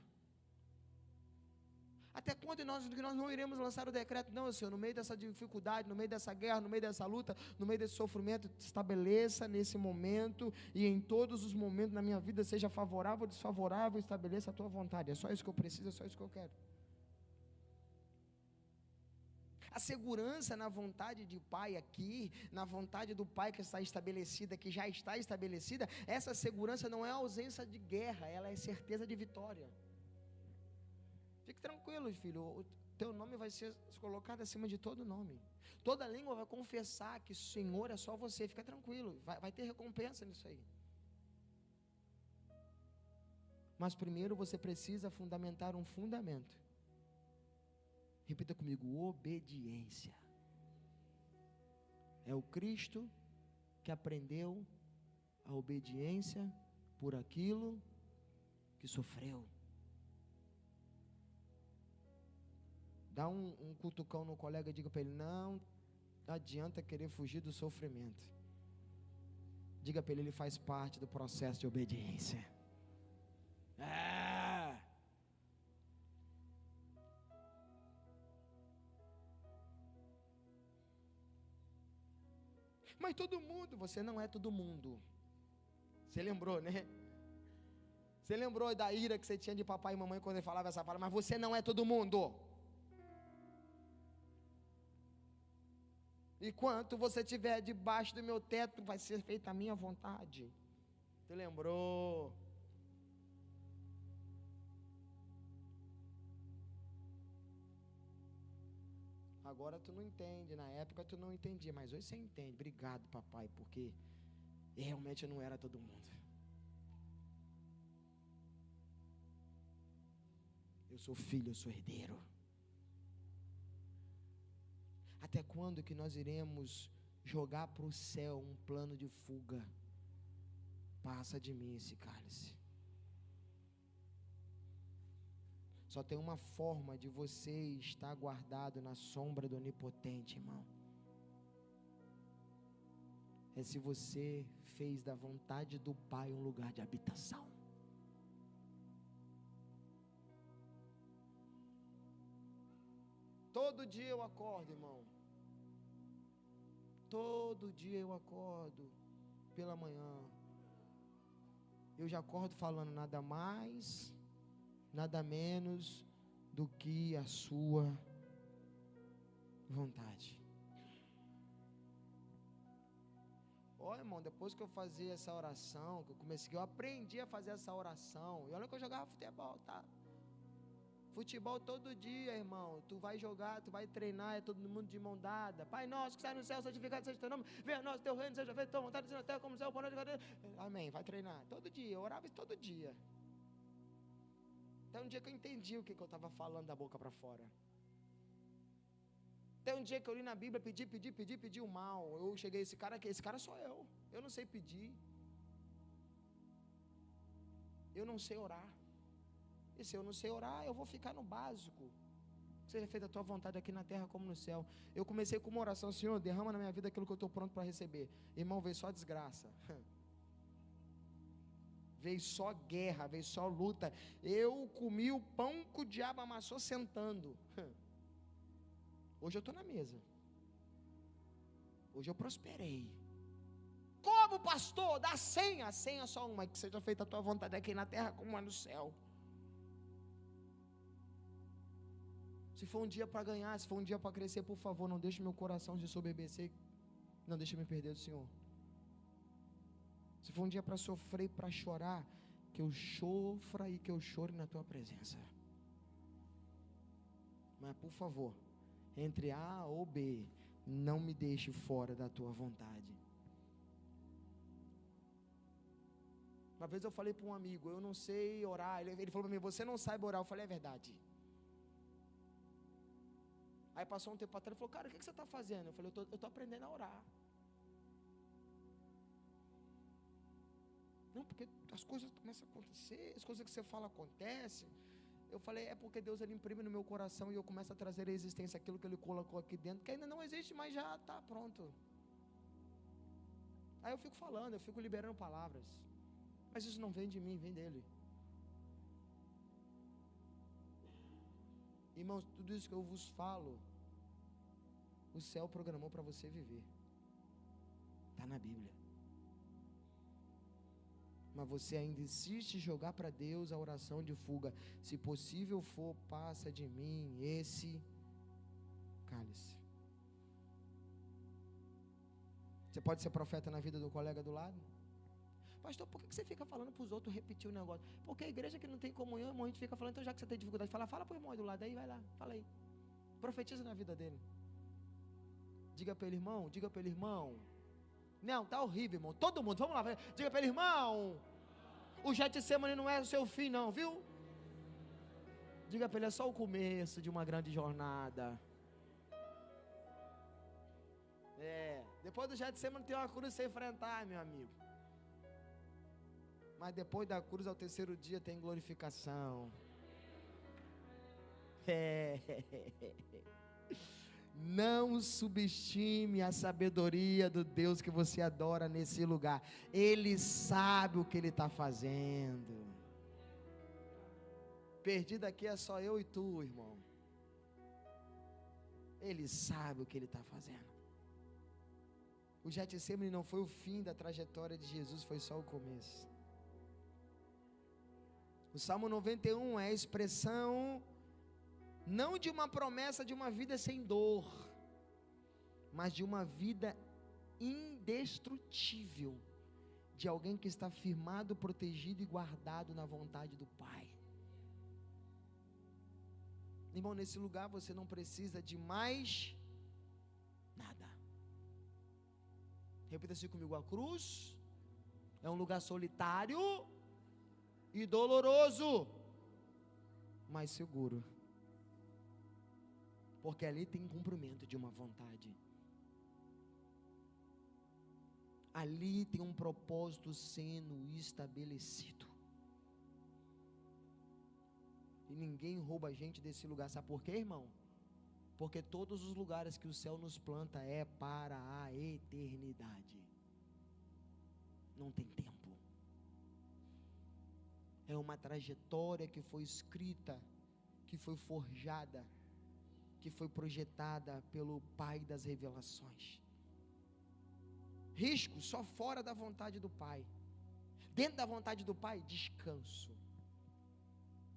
Até quando nós não iremos lançar o decreto? Não, Senhor, no meio dessa dificuldade, no meio dessa guerra, no meio dessa luta, no meio desse sofrimento, estabeleça nesse momento e em todos os momentos na minha vida, seja favorável ou desfavorável, estabeleça a tua vontade. É só isso que eu preciso, é só isso que eu quero. A segurança na vontade de Pai aqui, na vontade do Pai que está estabelecida, que já está estabelecida, essa segurança não é ausência de guerra, ela é certeza de vitória. Fique tranquilo, filho, o teu nome vai ser colocado acima de todo nome. Toda língua vai confessar que Senhor é só você, fica tranquilo, vai ter recompensa nisso aí. Mas primeiro você precisa fundamentar um fundamento. Repita comigo: obediência. É o Cristo que aprendeu a obediência por aquilo que sofreu. Dá um cutucão no colega e diga para ele: não adianta querer fugir do sofrimento. Diga para ele faz parte do processo de obediência. Mas todo mundo, você não é todo mundo. Você lembrou, né? Você lembrou da ira que você tinha de papai e mamãe quando ele falava essa palavra? Mas você não é todo mundo. Enquanto você estiver debaixo do meu teto, vai ser feita a minha vontade. Você lembrou? Agora tu não entende, na época tu não entendia, mas hoje você entende. Obrigado, papai, porque realmente eu não era todo mundo. Eu sou filho, eu sou herdeiro. Até quando que nós iremos jogar para o céu um plano de fuga? Passa de mim esse cálice. Só tem uma forma de você estar guardado na sombra do Onipotente, irmão. É se você fez da vontade do Pai um lugar de habitação. Todo dia eu acordo, irmão. Todo dia eu acordo pela manhã. Eu já acordo falando nada mais, nada menos do que a sua vontade. Ó, irmão, depois que eu fazia essa oração, que eu aprendi a fazer essa oração. E olha que eu jogava futebol, tá? Futebol todo dia, irmão. Tu vai jogar, tu vai treinar, é todo mundo de mão dada. Pai nosso que sai no céu, santificado seja teu nome. Venha a nós, teu reino, seja feito tua vontade, assim na terra como no céu, por onde. Amém. Vai treinar todo dia. Eu orava isso todo dia. Até um dia que eu entendi o que eu estava falando da boca para fora. Até um dia que eu li na Bíblia, pedi o mal. Eu cheguei, esse cara sou eu. Eu não sei pedir. Eu não sei orar. E se eu não sei orar, eu vou ficar no básico. Seja feita a tua vontade aqui na terra como no céu. Eu comecei com uma oração: Senhor, derrama na minha vida aquilo que eu estou pronto para receber. Irmão, veio só desgraça. Veio só guerra, veio só luta. Eu comi o pão que o diabo amassou sentando. Hoje eu estou na mesa. Hoje eu prosperei. Como, pastor? Dá 100. A 100 é só uma. Que seja feita a tua vontade aqui na terra como é no céu. Se for um dia para ganhar, se for um dia para crescer, por favor, não deixe meu coração de soberbecer. Não deixe me perder do Senhor. Se for um dia para sofrer e para chorar, que eu sofra e que eu chore na tua presença. Mas por favor, entre A ou B, não me deixe fora da tua vontade. Uma vez eu falei para um amigo: eu não sei orar. Ele falou para mim: você não sabe orar. Eu falei: é verdade. Aí passou um tempo atrás, ele falou: cara, o que você está fazendo? Eu falei: eu estou aprendendo a orar. Não, porque as coisas começam a acontecer, as coisas que você fala acontecem. Eu falei: é porque Deus ele imprime no meu coração e eu começo a trazer à existência aquilo que ele colocou aqui dentro, que ainda não existe, mas já está pronto. Aí eu fico falando, eu fico liberando palavras, mas isso não vem de mim, vem dele. Irmãos, tudo isso que eu vos falo, o céu programou para você viver. Está na Bíblia. Mas você ainda insiste em jogar para Deus a oração de fuga. Se possível for, passa de mim esse cálice. Você pode ser profeta na vida do colega do lado? Pastor, por que você fica falando para os outros repetir o negócio? Porque a igreja que não tem comunhão, irmão, a gente fica falando, então já que você tem dificuldade de falar, fala para o irmão aí do lado aí, vai lá, fala aí. Profetiza na vida dele. Diga para ele, irmão, diga para ele, irmão. Não, tá horrível, irmão. Todo mundo, vamos lá, diga para ele, irmão. O Getsemane não é o seu fim, não, viu? Diga para ele, é só o começo de uma grande jornada. Depois do Getsemane tem uma cruz sem enfrentar, meu amigo. Mas depois da cruz ao terceiro dia tem glorificação. Não subestime a sabedoria do Deus que você adora nesse lugar. Ele sabe o que Ele está fazendo. Perdido aqui é só eu e tu, irmão. Ele sabe o que Ele está fazendo. O Getsemane não foi o fim da trajetória de Jesus, foi só o começo. O Salmo 91 é a expressão não de uma promessa de uma vida sem dor, mas de uma vida indestrutível, de alguém que está firmado, protegido e guardado na vontade do Pai. Irmão, nesse lugar você não precisa de mais nada. Repita assim comigo: a cruz é um lugar solitário e doloroso, mas seguro, porque ali tem cumprimento de uma vontade, ali tem um propósito sendo estabelecido, e ninguém rouba a gente desse lugar. Sabe por quê, irmão? Porque todos os lugares que o céu nos planta é para a eternidade, não tem tempo. É uma trajetória que foi escrita, que foi forjada, que foi projetada pelo Pai das revelações. Risco só fora da vontade do Pai. Dentro da vontade do Pai, descanso,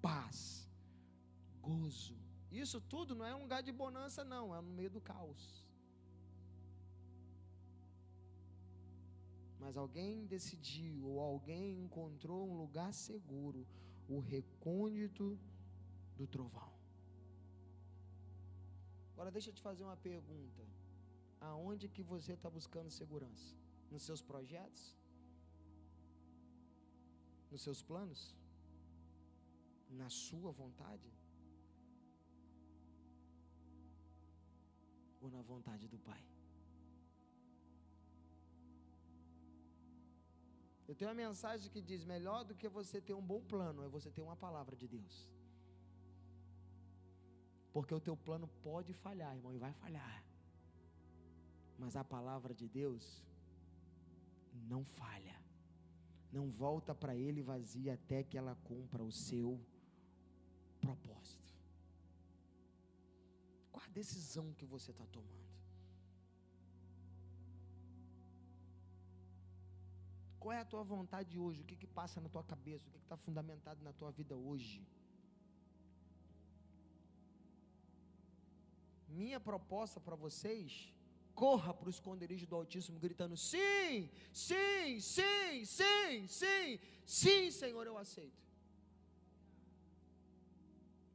paz, gozo. Isso tudo não é um lugar de bonança, não, é no meio do caos. Mas alguém decidiu, ou alguém encontrou um lugar seguro, o recôndito do trovão. Agora deixa eu te fazer uma pergunta: aonde que você está buscando segurança? Nos seus projetos? Nos seus planos? Na sua vontade? Ou na vontade do Pai? Eu tenho uma mensagem que diz: melhor do que você ter um bom plano é você ter uma palavra de Deus. Porque o teu plano pode falhar, irmão, e vai falhar, mas a palavra de Deus não falha, não volta para Ele vazia até que ela cumpra o seu propósito. Qual a decisão que você está tomando? Qual é a tua vontade hoje? O que passa na tua cabeça? O que está fundamentado na tua vida hoje? Minha proposta para vocês: corra para o esconderijo do Altíssimo gritando: sim, sim, sim, sim, sim, sim, Senhor, eu aceito.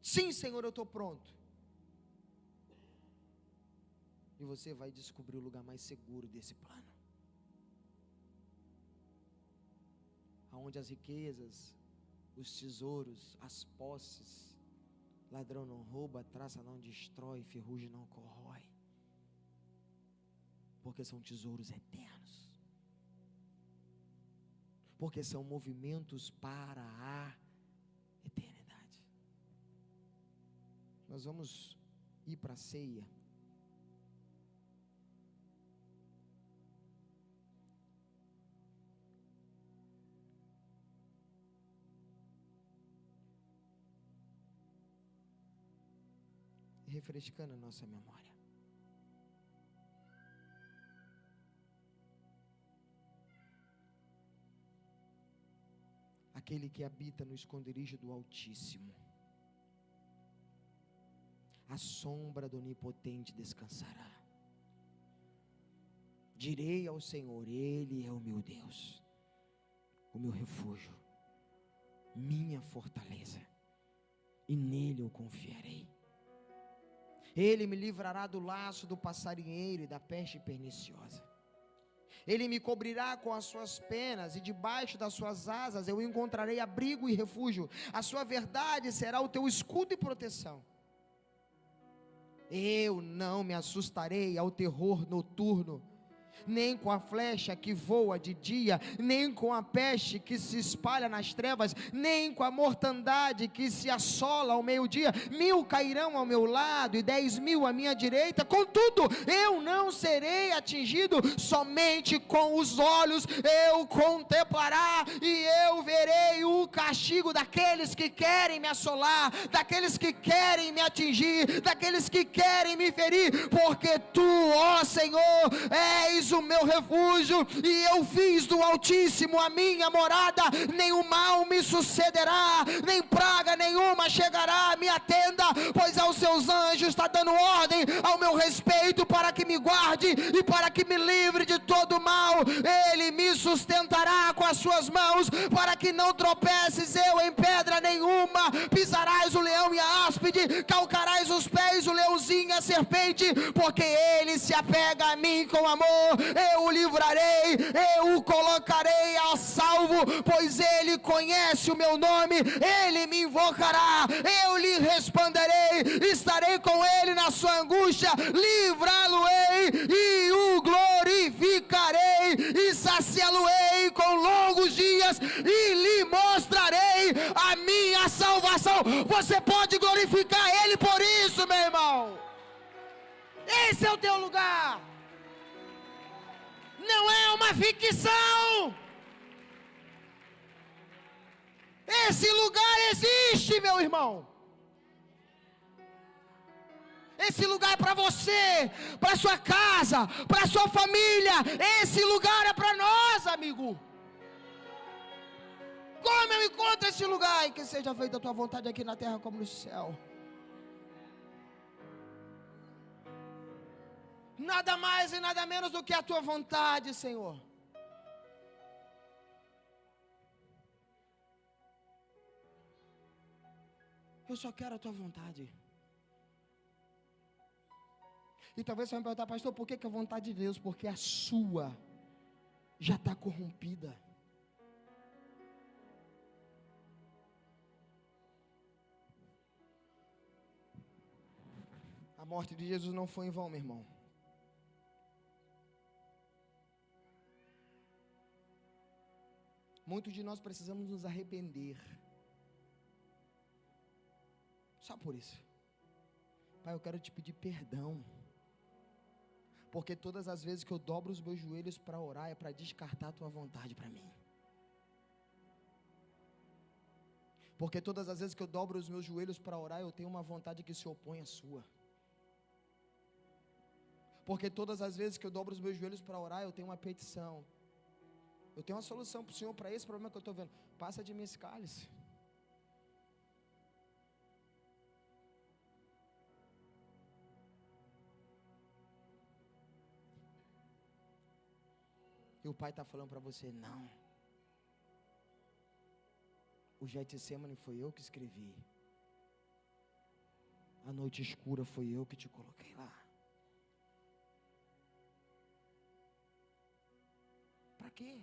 Sim, Senhor, eu estou pronto. E você vai descobrir o lugar mais seguro desse plano, aonde as riquezas, os tesouros, as posses, ladrão não rouba, traça não destrói, ferrugem não corrói, porque são tesouros eternos, porque são movimentos para a eternidade. Nós vamos ir para a ceia. Refrescando a nossa memória. Aquele que habita no esconderijo do Altíssimo, a sombra do Onipotente descansará. Direi ao Senhor, Ele é o meu Deus, o meu refúgio, minha fortaleza, e nele eu confiarei. Ele me livrará do laço do passarinheiro e da peste perniciosa. Ele me cobrirá com as suas penas, e debaixo das suas asas eu encontrarei abrigo e refúgio. A sua verdade será o teu escudo e proteção. Eu não me assustarei ao terror noturno, nem com a flecha que voa de dia, nem com a peste que se espalha nas trevas, nem com a mortandade que se assola ao meio-dia. 1000 cairão ao meu lado e 10.000 à minha direita, contudo eu não serei atingido. Somente com os olhos eu contemplará e eu verei o castigo daqueles que querem me assolar, daqueles que querem me atingir, daqueles que querem me ferir, porque tu, ó Senhor, és o meu refúgio, e eu fiz do Altíssimo a minha morada. Nenhum mal me sucederá, nem praga nenhuma chegará à minha tenda, pois aos seus anjos está dando ordem ao meu respeito, para que me guarde e para que me livre de todo mal. Ele me sustentará com as suas mãos, para que não tropeces eu em pedra nenhuma. Pisarás o leão e a áspide, calcarás os pés o leãozinho e a serpente, porque ele se apega a mim com amor. Eu o livrarei, eu o colocarei a salvo, pois ele conhece o meu nome. Ele me invocará, eu lhe responderei, estarei com ele na sua angústia, livrá-lo-ei e o glorificarei, e saciá-lo-ei com longos dias, e lhe mostrarei a minha salvação. Você pode glorificar ele por isso, meu irmão. Esse é o teu lugar. Não é uma ficção. Esse lugar existe, meu irmão. Esse lugar é para você, para sua casa, para sua família. Esse lugar é para nós, amigo. Como eu encontro esse lugar? E que seja feita a tua vontade aqui na terra como no céu. Nada mais e nada menos do que a tua vontade, Senhor. Eu só quero a tua vontade. E talvez você vai me perguntar, pastor, por que a vontade de Deus? Porque a sua já está corrompida. A morte de Jesus não foi em vão, meu irmão. Muitos de nós precisamos nos arrepender. Só por isso. Pai, eu quero te pedir perdão. Porque todas as vezes que eu dobro os meus joelhos para orar, é para descartar a tua vontade para mim. Porque todas as vezes que eu dobro os meus joelhos para orar, eu tenho uma vontade que se opõe à sua. Porque todas as vezes que eu dobro os meus joelhos para orar, eu tenho uma petição. Eu tenho uma solução para o Senhor, para esse problema que eu estou vendo. Passa de mim esse cálice. E o Pai está falando para você, não. O Getsemane foi eu que escrevi. A noite escura foi eu que te coloquei lá. Para quê?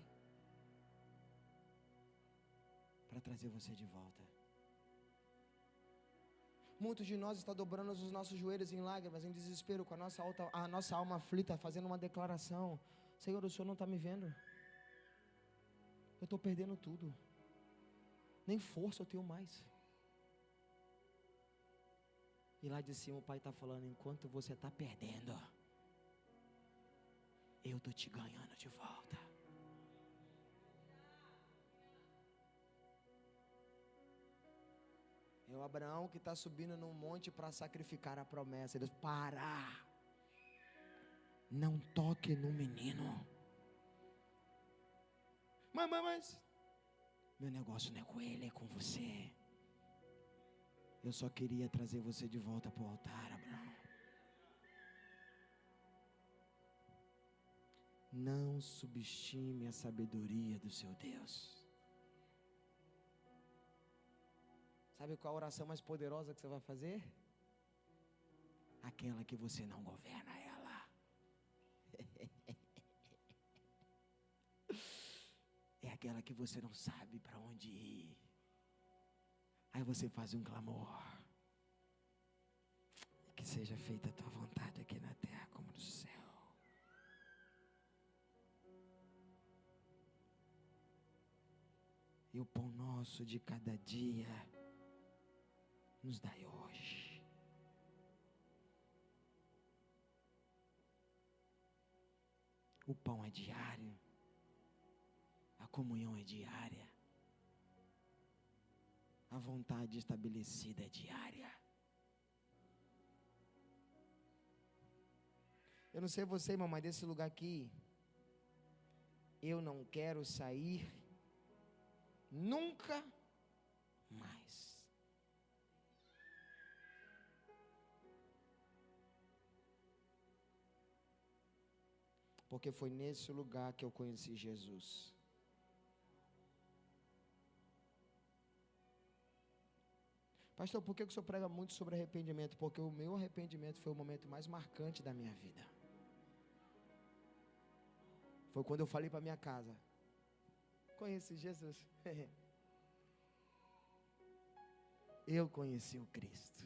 Para trazer você de volta. Muitos de nós estão dobrando os nossos joelhos em lágrimas, em desespero, com a nossa alma aflita, fazendo uma declaração. Senhor, o Senhor não está me vendo. Eu estou perdendo tudo. Nem força eu tenho mais. E lá de cima o Pai está falando, enquanto você está perdendo, eu estou te ganhando de volta. É o Abraão que está subindo num monte para sacrificar a promessa. Ele diz, para, não toque no menino. Mas meu negócio não é com ele, é com você. Eu só queria trazer você de volta para o altar, Abraão. Não subestime a sabedoria do seu Deus. Sabe qual a oração mais poderosa que você vai fazer? Aquela que você não governa ela. É aquela que você não sabe para onde ir. Aí você faz um clamor. Que seja feita a tua vontade aqui na terra como no céu. E o pão nosso de cada dia nos dai hoje. O pão é diário. A comunhão é diária. A vontade estabelecida é diária. Eu não sei você, irmão, mas desse lugar aqui, eu não quero sair nunca mais. Porque foi nesse lugar que eu conheci Jesus. Pastor, por que o senhor prega muito sobre arrependimento? Porque o meu arrependimento foi o momento mais marcante da minha vida. Foi quando eu falei para minha casa: conheci Jesus. Eu conheci o Cristo.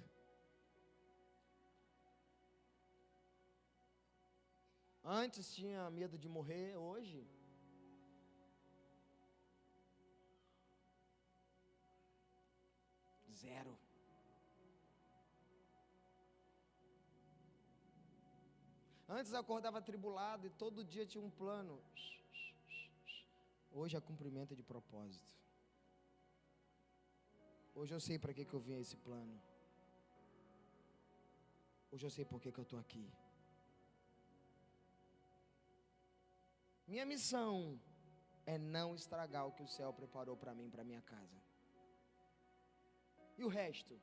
Antes tinha medo de morrer, hoje zero. Antes eu acordava atribulado e todo dia tinha um plano. Hoje é cumprimento de propósito. Hoje eu sei para que eu vim a esse plano. Hoje eu sei por que eu estou aqui. Minha missão é não estragar o que o céu preparou para mim, para minha casa. E o resto?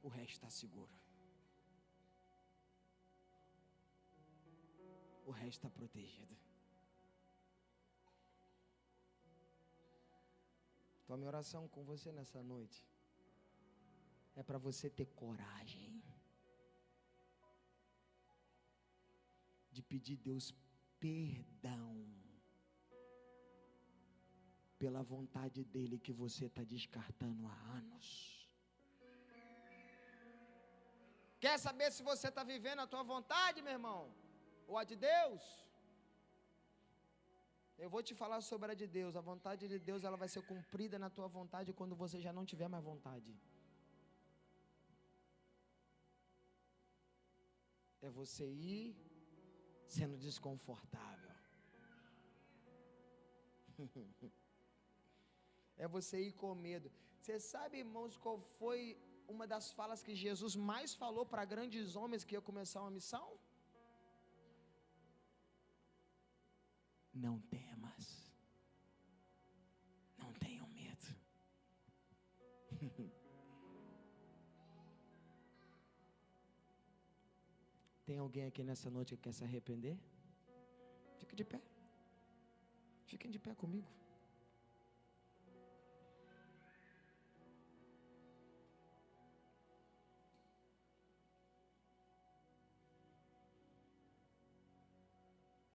O resto está seguro. O resto está protegido. Então a minha oração com você nessa noite é para você ter coragem de pedir Deus perdão pela vontade dele que você está descartando há anos. Quer saber se você está vivendo a tua vontade, meu irmão? Ou a de Deus? Eu vou te falar sobre a de Deus. A vontade de Deus, ela vai ser cumprida na tua vontade quando você já não tiver mais vontade. É você ir sendo desconfortável. É você ir com medo. Você sabe, irmãos, qual foi uma das falas que Jesus mais falou para grandes homens que iam começar uma missão? Não temas. Não tenham medo. Tem alguém aqui nessa noite que quer se arrepender? Fica de pé. Fiquem de pé comigo.